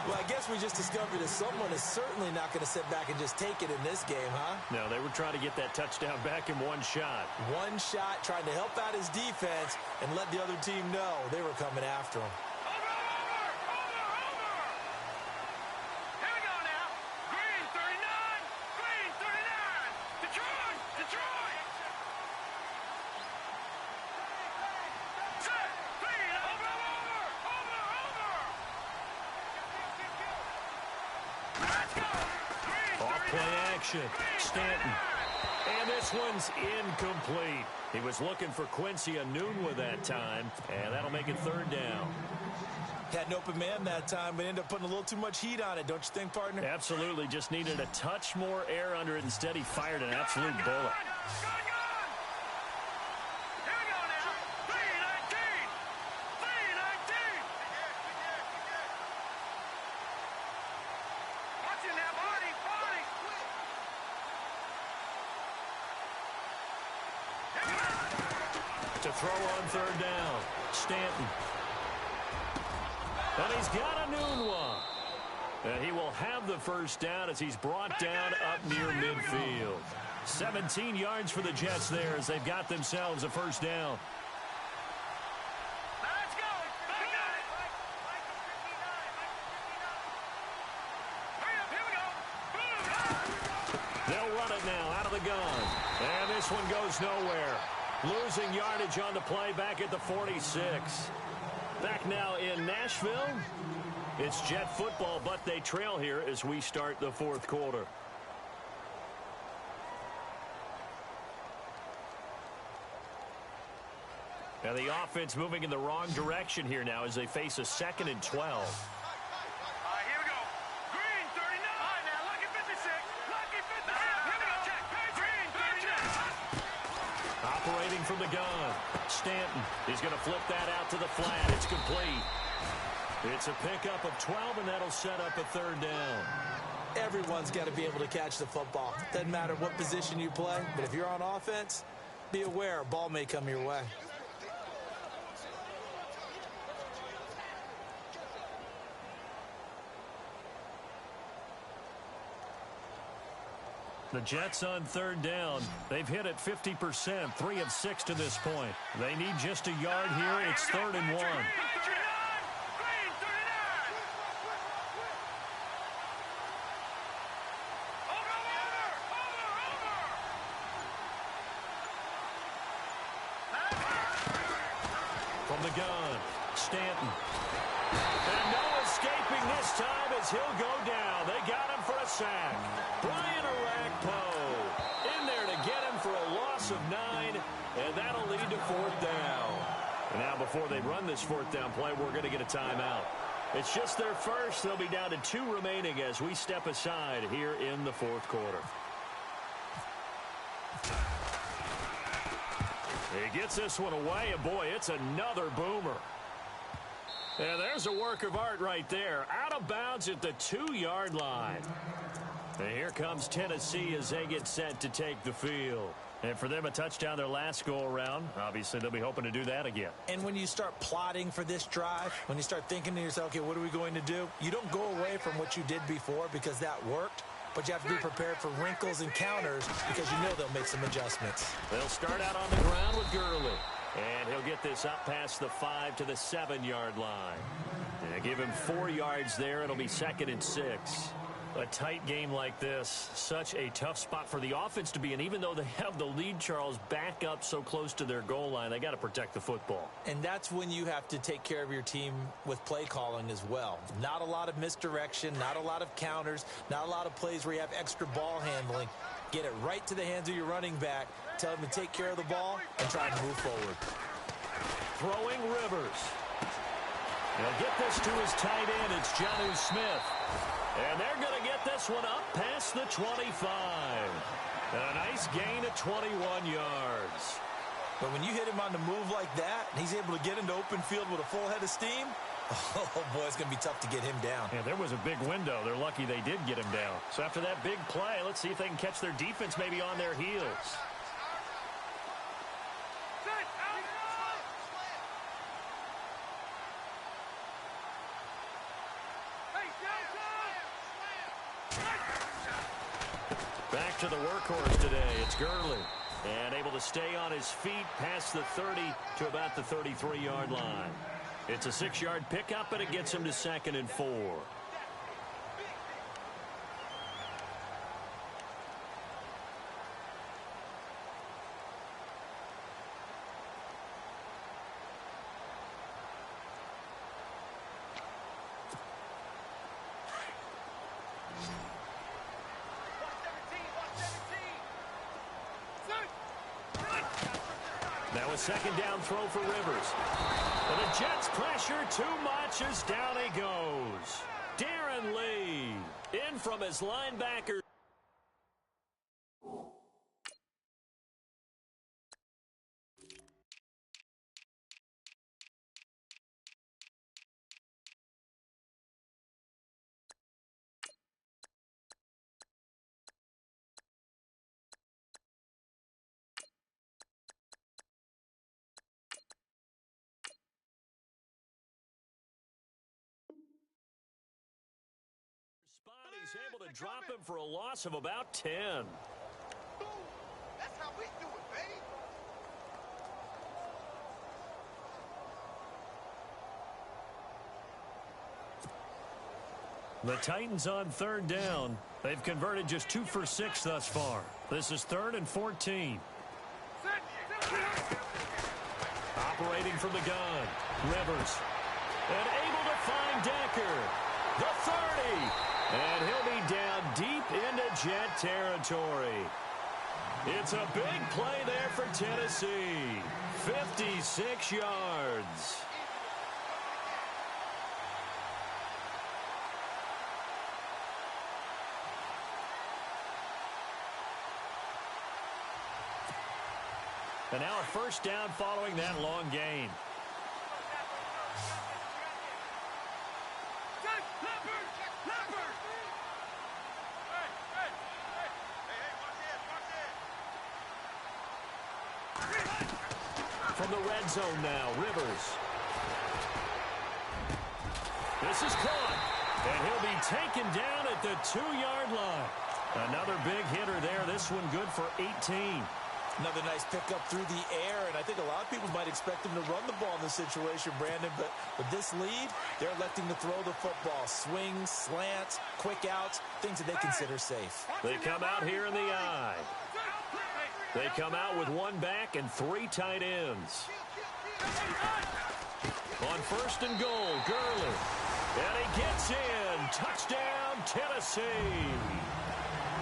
S3: Well, I guess we just discovered that someone is certainly not going to sit back and just take it in this game, huh?
S2: No, they were trying to get that touchdown back in 1 shot. 1
S3: shot, trying to help out his defense and let the other team know they were coming after him.
S4: Here we go now. Green 39. Green 39. Detroit. Detroit. Set. Green. Over. Let's go. Green 39.
S2: Off-play action. Stanton. And this one's incomplete. He was looking for Quincy Enunwa that time, and that'll make it 3rd down.
S3: Had an open man that time, but ended up putting a little too much heat on it, don't you think, partner?
S2: Absolutely. Just needed a touch more air under it. Instead, he fired an absolute bullet. To throw on 3rd down. Stanton. And he's got Enunwa. And he will have the 1st down as he's brought down up near midfield. 17 yards for the Jets there as they've got themselves a 1st down.
S4: Let's go.
S2: They'll run it now out of the gun. And this one goes nowhere. Losing yardage on the play back at the 46. Back now in Nashville. It's Jet football, but they trail here as we start the 4th quarter. And the offense moving in the wrong direction here now as they face a 2nd and 12. Operating from the gun. Stanton. He's going to flip that out to the flat. It's complete. It's a pickup of 12, and that'll set up a 3rd down.
S3: Everyone's got to be able to catch the football. Doesn't matter what position you play, but if you're on offense, be aware a ball may come your way.
S2: The Jets on third down. They've hit it 50%, 3 of 6 to this point. They need just a yard here. It's 3rd and 1. From the gun, Stanton. And no escaping this time as he'll go down. They got him for a sack. Brian Arakpo in there to get him for a loss of 9, and that'll lead to 4th down. And now before they run this 4th down play, we're going to get a timeout. It's just their first. They'll be down to 2 remaining as we step aside here in the 4th quarter. He gets this one away, and boy, it's another boomer. And there's a work of art right there. Out of bounds at the 2-yard line. And here comes Tennessee as they get set to take the field. And for them, a touchdown their last go-around. Obviously, they'll be hoping to do that again.
S3: And when you start plotting for this drive, when you start thinking to yourself, okay, what are we going to do? You don't go away from what you did before because that worked. But you have to be prepared for wrinkles and counters because you know they'll make some adjustments.
S2: They'll start out on the ground with Gurley. And he'll get this up past the 5 to the 7-yard line. And give him 4 yards there. It'll be 2nd and 6. A tight game like this, such a tough spot for the offense to be in. Even though they have the lead, Charles, back up so close to their goal line, they got to protect the football.
S3: And that's when you have to take care of your team with play calling as well. Not a lot of misdirection, not a lot of counters, not a lot of plays where you have extra ball handling. Get it right to the hands of your running back. Tell him to take care of the ball and try to move forward.
S2: Throwing Rivers. He'll get this to his tight end. It's Jonnu Smith. And they're going to get this one up past the 25. A nice gain of 21 yards.
S3: But when you hit him on the move like that, and he's able to get into open field with a full head of steam, oh, boy, it's going to be tough to get him down.
S2: Yeah, there was a big window. They're lucky they did get him down. So after that big play, let's see if they can catch their defense maybe on their heels. Back to the workhorse today. It's Gurley. And able to stay on his feet past the 30 to about the 33-yard line. It's a 6-yard pickup, and it gets him to 2nd and 4. Now a 2nd down throw for Rivers. And the Jets pressure too much as down he goes. Darren Lee in from his linebacker. He's able to drop him for a loss of about 10.
S4: That's how we do it, baby.
S2: The Titans on 3rd down. They've converted just 2 for 6 thus far. This is 3rd and 14. Operating from the gun. Rivers. And able to find Decker. The 30. And he'll be down deep into Jet territory. It's a big play there for Tennessee. 56 yards. And now a 1st down following that long gain. From the red zone now, Rivers. This is caught, and he'll be taken down at the 2-yard line. Another big hitter there. This one good for 18.
S3: Another nice pickup through the air, and I think a lot of people might expect him to run the ball in this situation, Brandon, but with this lead, they're electing to throw the football. Swings, slants, quick outs, things that they consider safe.
S2: They come out here in the I. They come out with one back and 3 tight ends. On first and goal, Gurley. And he gets in. Touchdown, Tennessee.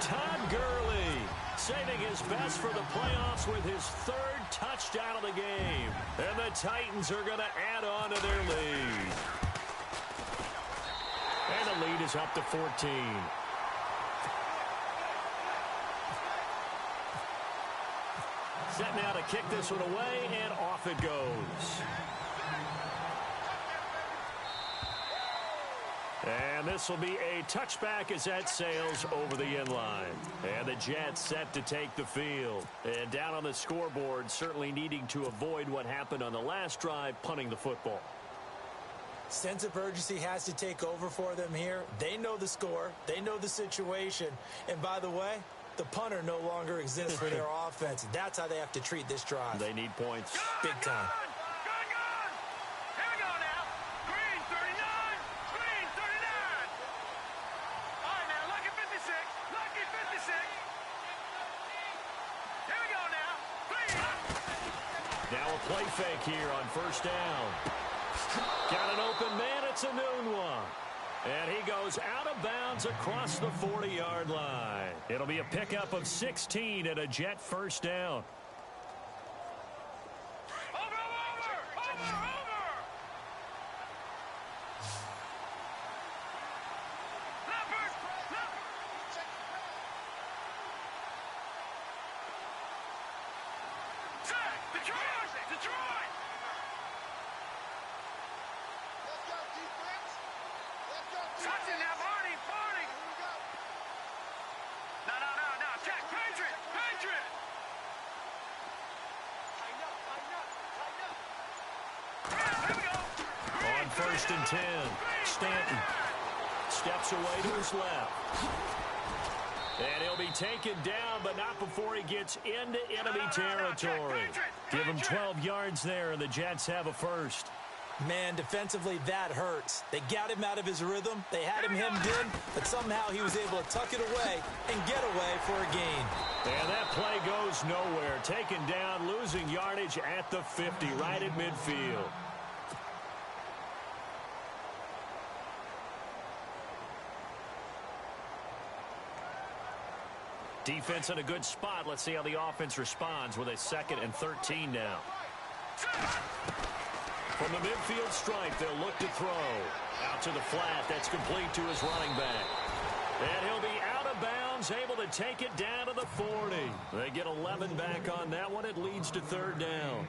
S2: Todd Gurley saving his best for the playoffs with his 3rd touchdown of the game. And the Titans are going to add on to their lead. And the lead is up to 14. Set now to kick this one away, and off it goes. And this will be a touchback as that sails over the end line. And the Jets set to take the field. And down on the scoreboard, certainly needing to avoid what happened on the last drive, punting the football.
S3: Sense of urgency has to take over for them here. They know the score. They know the situation. And by the way, the punter no longer exists for their offense. That's how they have to treat this drive.
S2: They need points.
S3: Big time.
S2: Now a play fake here on first down. Got an open man. It's Enunwa. And he goes out of bounds across the 40-yard line. It'll be a pickup of 16 and a Jet first down. First and 10. Stanton steps away to his left. And he'll be taken down, but not before he gets into enemy territory. Give him 12 yards there, and the Jets have a first.
S3: Man, defensively, that hurts. They got him out of his rhythm. They had him hemmed in, but somehow he was able to tuck it away and get away for a gain.
S2: And that play goes nowhere. Taken down, losing yardage at the 50, right at midfield. Defense in a good spot. Let's see how the offense responds with a 2nd and 13 now. From the midfield stripe, they'll look to throw. Out to the flat. That's complete to his running back. And he'll be out of bounds, able to take it down to the 40. They get 11 back on that one. It leads to 3rd down.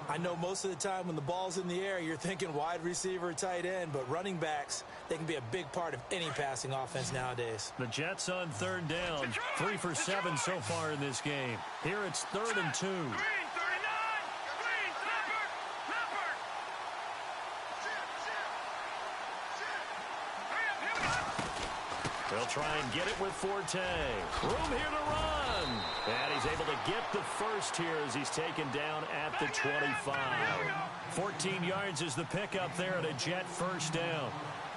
S3: I know most of the time when the ball's in the air, you're thinking wide receiver, tight end, but running backs, they can be a big part of any passing offense nowadays.
S2: The Jets on 3rd down, 3 for 7 so far in this game. Here it's 3rd and 2. They'll try and get it with Forte. Room here to run. And he's able to get the first here as he's taken down at the 25. 14 yards is the pickup there at a Jet first down.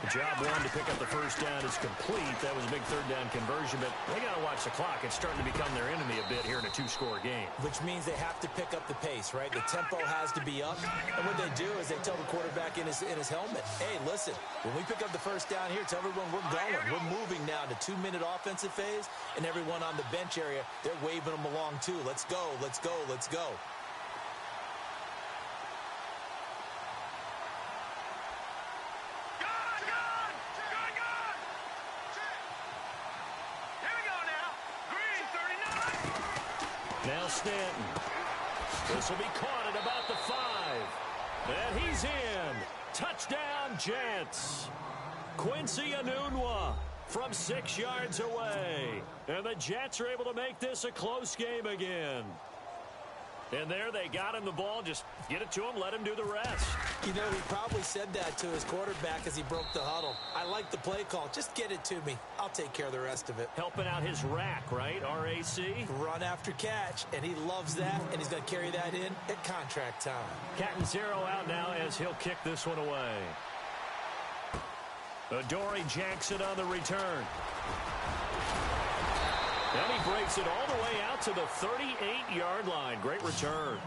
S2: The job one to pick up the first down is complete. That was a big 3rd down conversion, but they got to watch the clock. It's starting to become their enemy a bit here in a 2-score game.
S3: Which means they have to pick up the pace, right? The tempo has to be up. And what they do is they tell the quarterback in his helmet, hey, listen, when we pick up the first down here, tell everyone we're going. We're moving now to 2-minute offensive phase, and everyone on the bench area, they're waving them along too. Let's go, let's go, let's go.
S2: Now Stanton. This will be caught at about the 5. And he's in. Touchdown, Jets. Quincy Enunwa from 6 yards away. And the Jets are able to make this a close game again. And there they got him the ball. Just get it to him, let him do the rest.
S3: You know, he probably said that to his quarterback as he broke the huddle. I like the play call. Just get it to me. I'll take care of the rest of it.
S2: Helping out his rack, right? RAC?
S3: Run after catch, and he loves that, and he's going to carry that in at contract time.
S2: Catanzaro out now as he'll kick this one away. Adoree Jackson on the return. And he breaks it all the way out to the 38-yard line. Great return.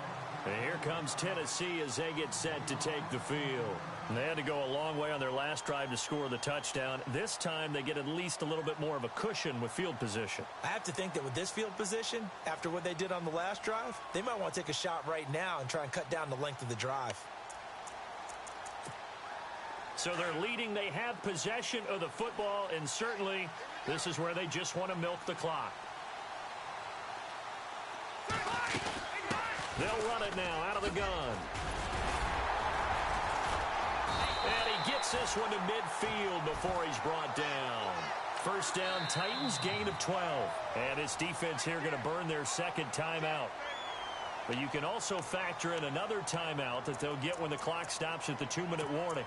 S2: And here comes Tennessee as they get set to take the field. And they had to go a long way on their last drive to score the touchdown. This time they get at least a little bit more of a cushion with field position.
S3: I have to think that with this field position, after what they did on the last drive, they might want to take a shot right now and try and cut down the length of the drive.
S2: So they're leading. They have possession of the football, and certainly this is where they just want to milk the clock. They'll run it now out of the gun. And he gets this one to midfield before he's brought down. First down, Titans gain of 12. And this defense here going to burn their second timeout. But you can also factor in another timeout that they'll get when the clock stops at the 2-minute warning.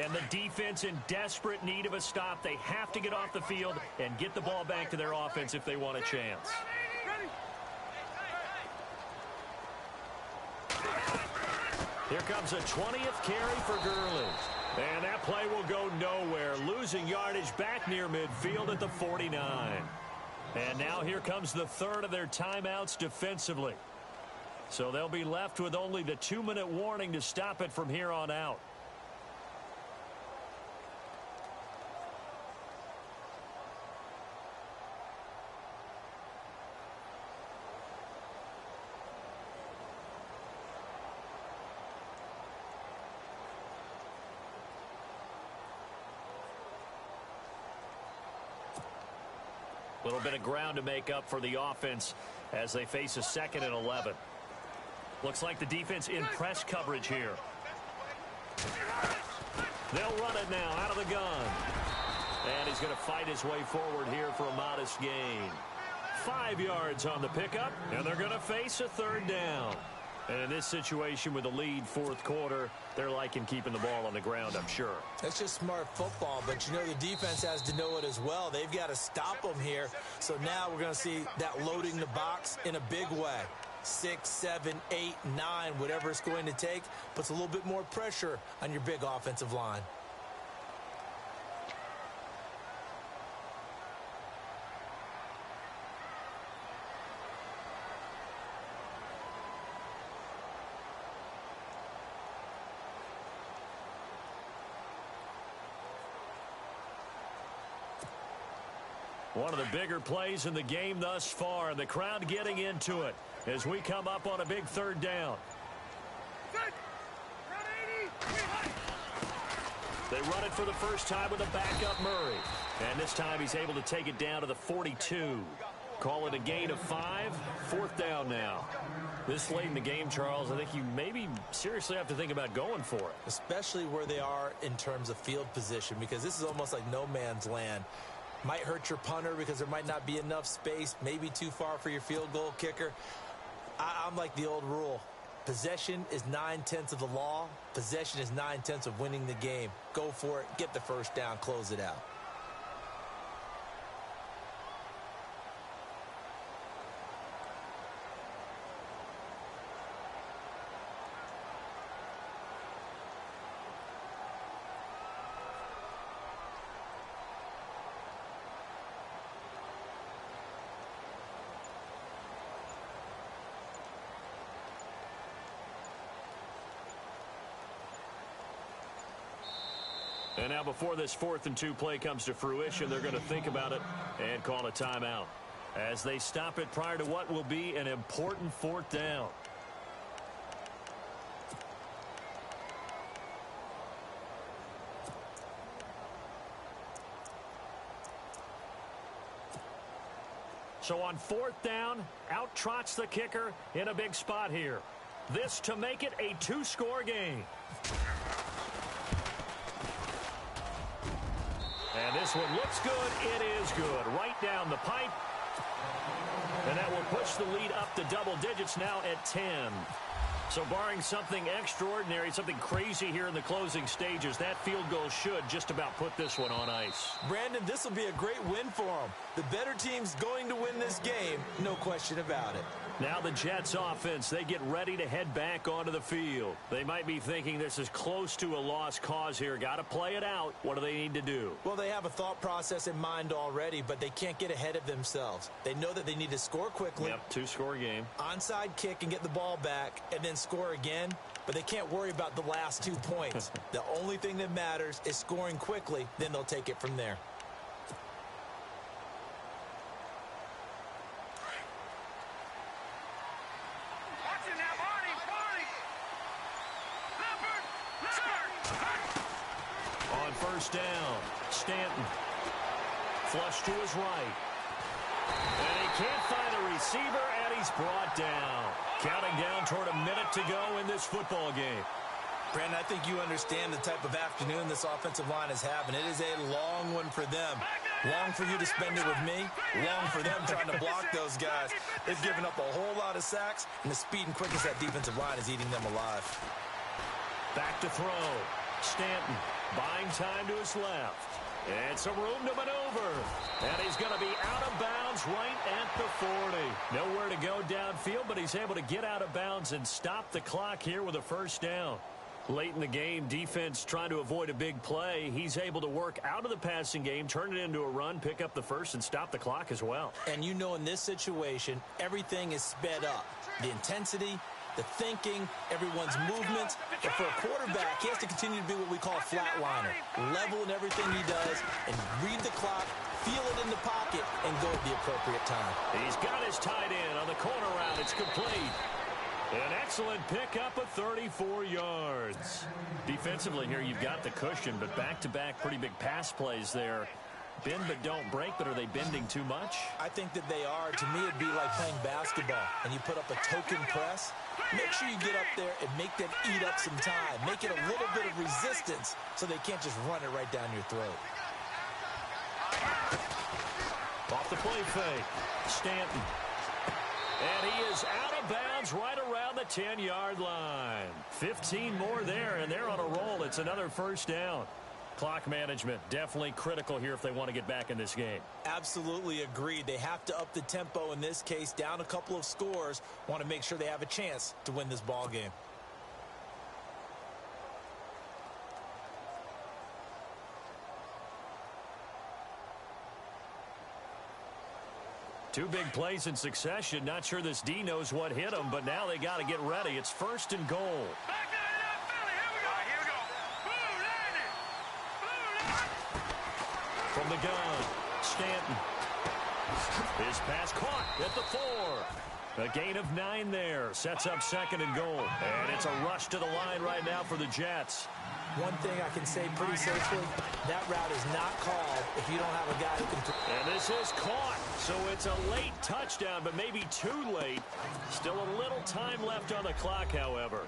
S2: And the defense in desperate need of a stop. They have to get off the field and get the ball back to their offense if they want a chance. Here comes a 20th carry for Gurley. And that play will go nowhere. Losing yardage back near midfield at the 49. And now here comes the third of their timeouts defensively. So they'll be left with only the 2-minute warning to stop it from here on out. A little bit of ground to make up for the offense as they face a 2nd and 11. Looks like the defense in press coverage here. They'll run it now out of the gun. And he's going to fight his way forward here for a modest gain. 5 yards on the pickup, and they're going to face a 3rd down. And in this situation with the lead 4th quarter, they're liking keeping the ball on the ground, I'm sure.
S3: That's just smart football, but you know the defense has to know it as well. They've got to stop them here. So now we're going to see that loading the box in a big way. 6, 7, 8, 9, whatever it's going to take, puts a little bit more pressure on your big offensive line.
S2: One of the bigger plays in the game thus far. The crowd getting into it as we come up on a big 3rd down. They run it for the first time with a backup Murray. And this time he's able to take it down to the 42. Call it a gain of 5. 4th down now. This late in the game, Charles, I think you maybe seriously have to think about going for it.
S3: Especially where they are in terms of field position, because this is almost like no man's land. Might hurt your punter because there might not be enough space, maybe too far for your field goal kicker. I'm like the old rule. Possession is 9/10 of the law. Possession is 9/10 of winning the game. Go for it, get the first down, close it out.
S2: And now before this 4th and 2 play comes to fruition, they're going to think about it and call a timeout as they stop it prior to what will be an important 4th down. So on 4th down, out trots the kicker in a big spot here. This to make it a 2-score game. And This one looks good. It is good. Right down the pipe. And that will push the lead up to double digits now at 10. So barring something extraordinary, something crazy here in the closing stages, that field goal should just about put this one on ice.
S3: Brandon, this will be a great win for them. The better team's going to win this game, no question about it.
S2: Now the Jets offense, they get ready to head back onto the field. They might be thinking this is close to a lost cause here. Got to play it out. What do they need to do?
S3: Well, they have a thought process in mind already, but they can't get ahead of themselves. They know that they need to score quickly.
S2: Yep, two-score game.
S3: Onside kick and get the ball back and then score again, but they can't worry about the last 2 points. The only thing that matters is scoring quickly, then they'll take it from there.
S2: On first down, Stanton. Flush to his right. And he can't find a receiver, and he's brought down. Counting down toward a minute to go in this football game.
S3: Brandon, I think you understand the type of afternoon this offensive line is having. It is a long one for them. Long for you to spend it with me. Long for them trying to block those guys. They've given up a whole lot of sacks, and the speed and quickness that defensive line is eating them alive.
S2: Back to throw. Stanton buying time to his left. And some room to maneuver. And he's going to be out of bounds right at the 40. Nowhere to go downfield, but he's able to get out of bounds and stop the clock here with a first down. Late in the game, defense trying to avoid a big play. He's able to work out of the passing game, turn it into a run, pick up the first, and stop the clock as well.
S3: And you know in this situation, everything is sped up. The intensity, the thinking, everyone's movements. But for a quarterback, he has to continue to be what we call a flatliner. Level in everything he does and read the clock, feel it in the pocket, and go at the appropriate time.
S2: He's got his tight end on the corner route. It's complete. An excellent pickup of 34 yards. Defensively here, you've got the cushion, but back-to-back pretty big pass plays there. Bend but don't break, but are they bending too much?
S3: I think that they are. To me, it'd be like playing basketball, and you put up a token press. Make sure you get up there and make them eat up some time. Make it a little bit of resistance so they can't just run it right down your throat.
S2: Off the play fake, Stanton. And he is out of bounds right around the 10-yard line. 15 more there, and they're on a roll. It's another first down. Clock management definitely critical here if they want to get back in this game.
S3: Absolutely agreed. They have to up the tempo in this case, down a couple of scores. Want to make sure they have a chance to win this ball game.
S2: Two big plays in succession. Not sure this D knows what hit him, but now they got to get ready. It's first and goal. From the gun, Stanton. His pass caught at the 4. A gain of 9 there. Sets up second and goal. And it's a rush to the line right now for the Jets.
S3: One thing I can say pretty safely, that route is not called if you don't have a guy who can...
S2: And this is caught. So it's a late touchdown, but maybe too late. Still a little time left on the clock, however.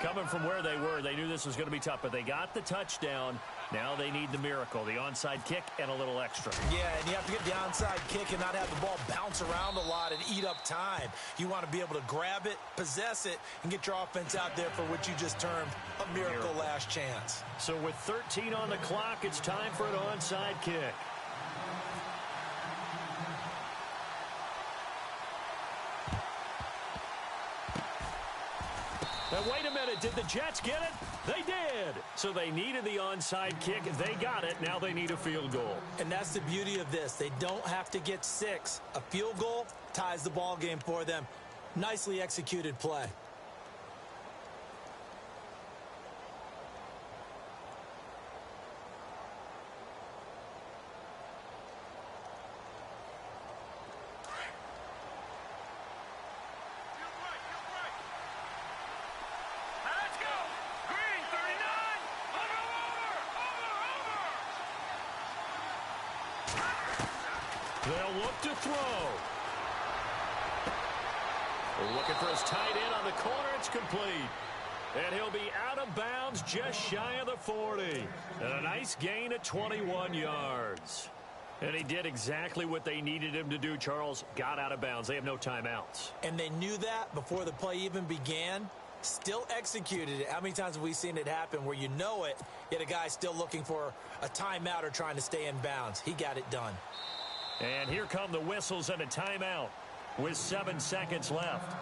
S2: Coming from where they were, they knew this was going to be tough, but they got the touchdown. Now they need the miracle, the onside kick and a little extra.
S3: Yeah, and you have to get the onside kick and not have the ball bounce around a lot and eat up time. You want to be able to grab it, possess it, and get your offense out there for what you just termed a miracle last chance.
S2: So with 13 on the clock, it's time for an onside kick. Now, wait a minute. Did the Jets get it? They did. So they needed the onside kick. They got it. Now they need a field goal.
S3: And that's the beauty of this. They don't have to get 6. A field goal ties the ball game for them. Nicely executed play.
S2: They'll look to throw. Looking for his tight end on the corner. It's complete. And he'll be out of bounds just shy of the 40. And a nice gain at 21 yards. And he did exactly what they needed him to do, Charles. Got out of bounds. They have no timeouts.
S3: And they knew that before the play even began. Still executed it. How many times have we seen it happen where you know it, yet a guy still looking for a timeout or trying to stay in bounds? He got it done.
S2: And here come the whistles and a timeout with 7 seconds left.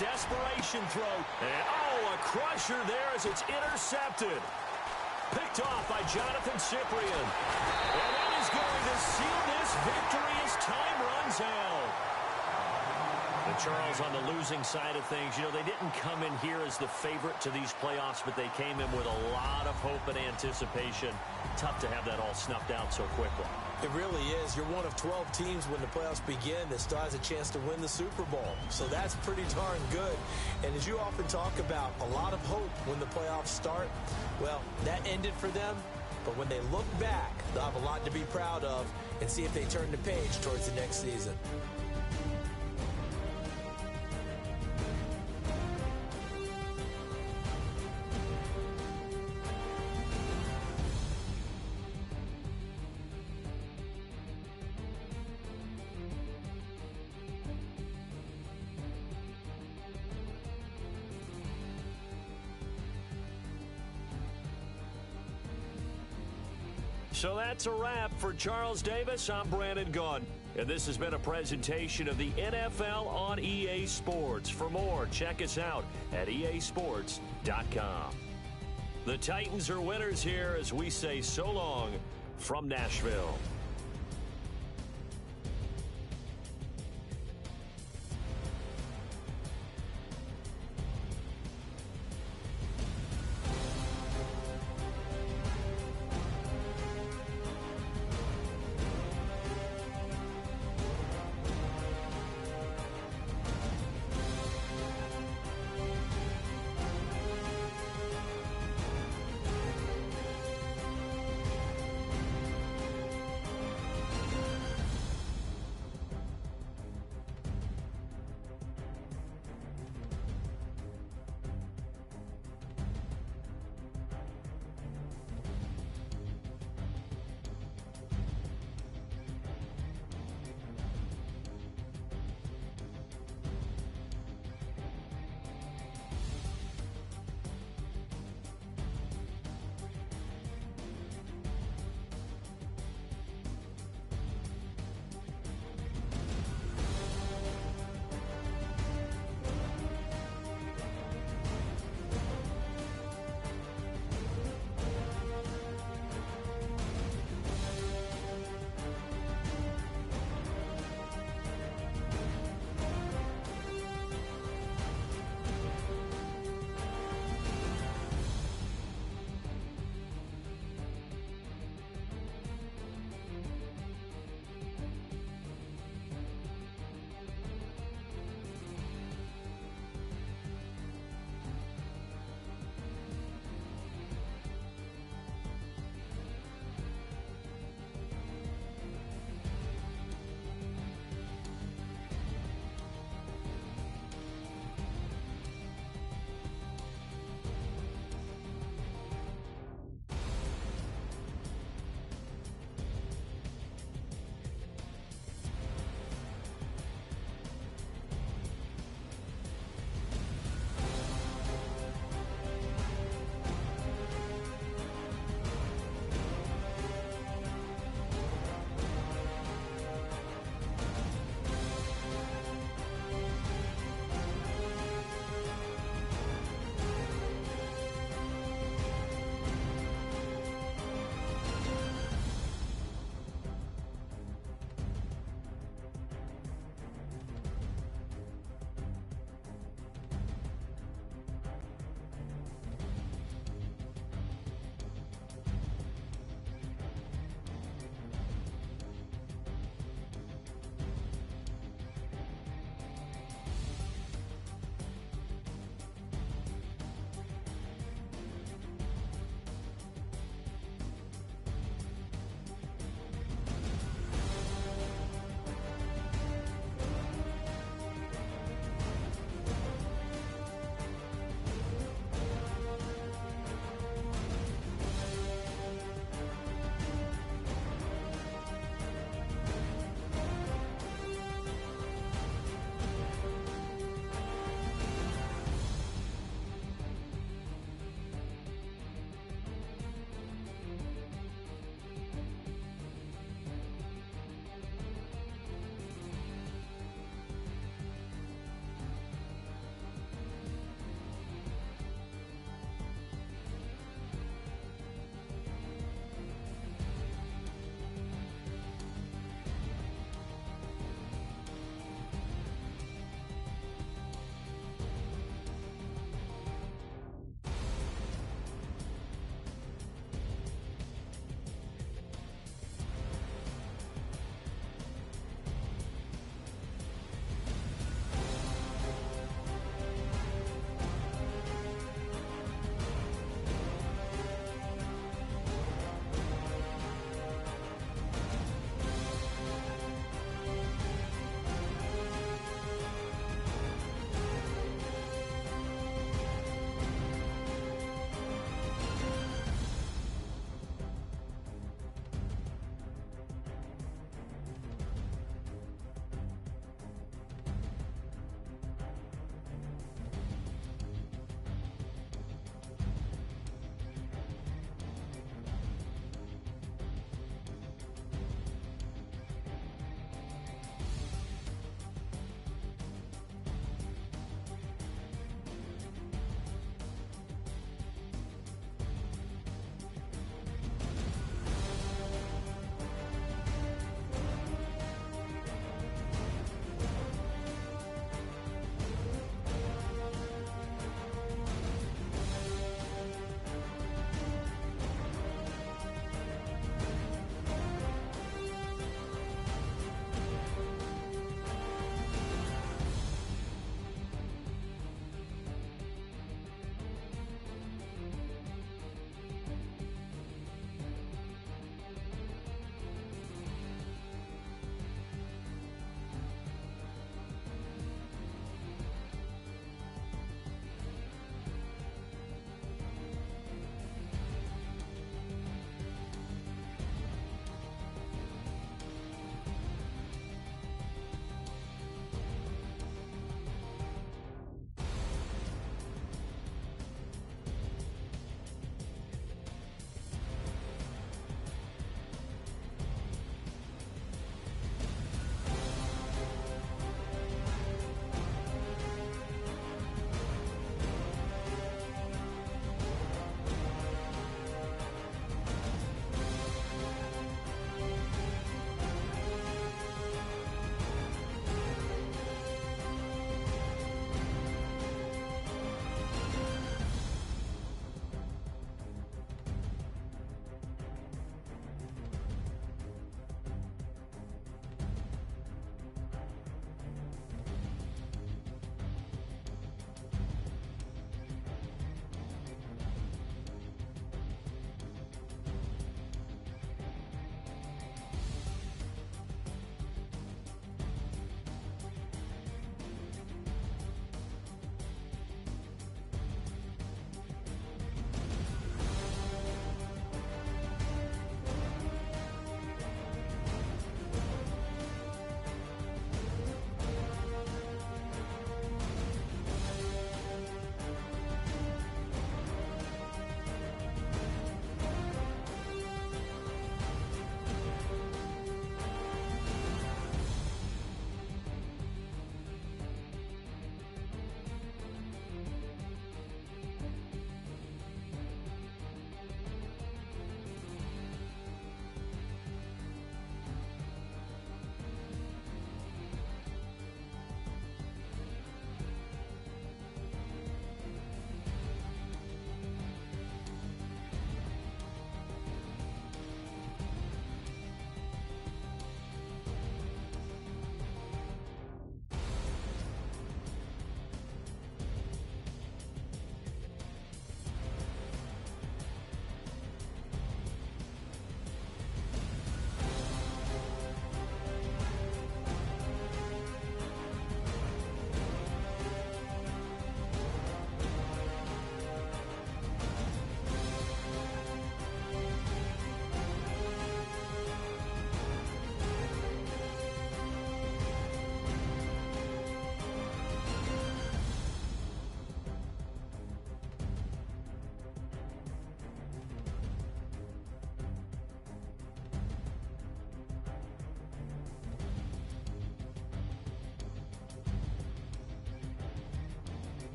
S2: Desperation throw. And, a crusher there as it's intercepted. Picked off by Jonathan Cyprien. And that is going to seal this victory as time runs out. And Charles, on the losing side of things, they didn't come in here as the favorite to these playoffs, but they came in with a lot of hope and anticipation. Tough to have that all snuffed out so quickly.
S3: It really is. You're one of 12 teams when the playoffs begin that still has a chance to win the Super Bowl. So that's pretty darn good. And as you often talk about, a lot of hope when the playoffs start. Well, that ended for them. But when they look back, they'll have a lot to be proud of and see if they turn the page towards the next season.
S2: So that's a wrap for Charles Davis. I'm Brandon Gunn. And this has been a presentation of the NFL on EA Sports. For more, check us out at easports.com. The Titans are winners here as we say so long from Nashville.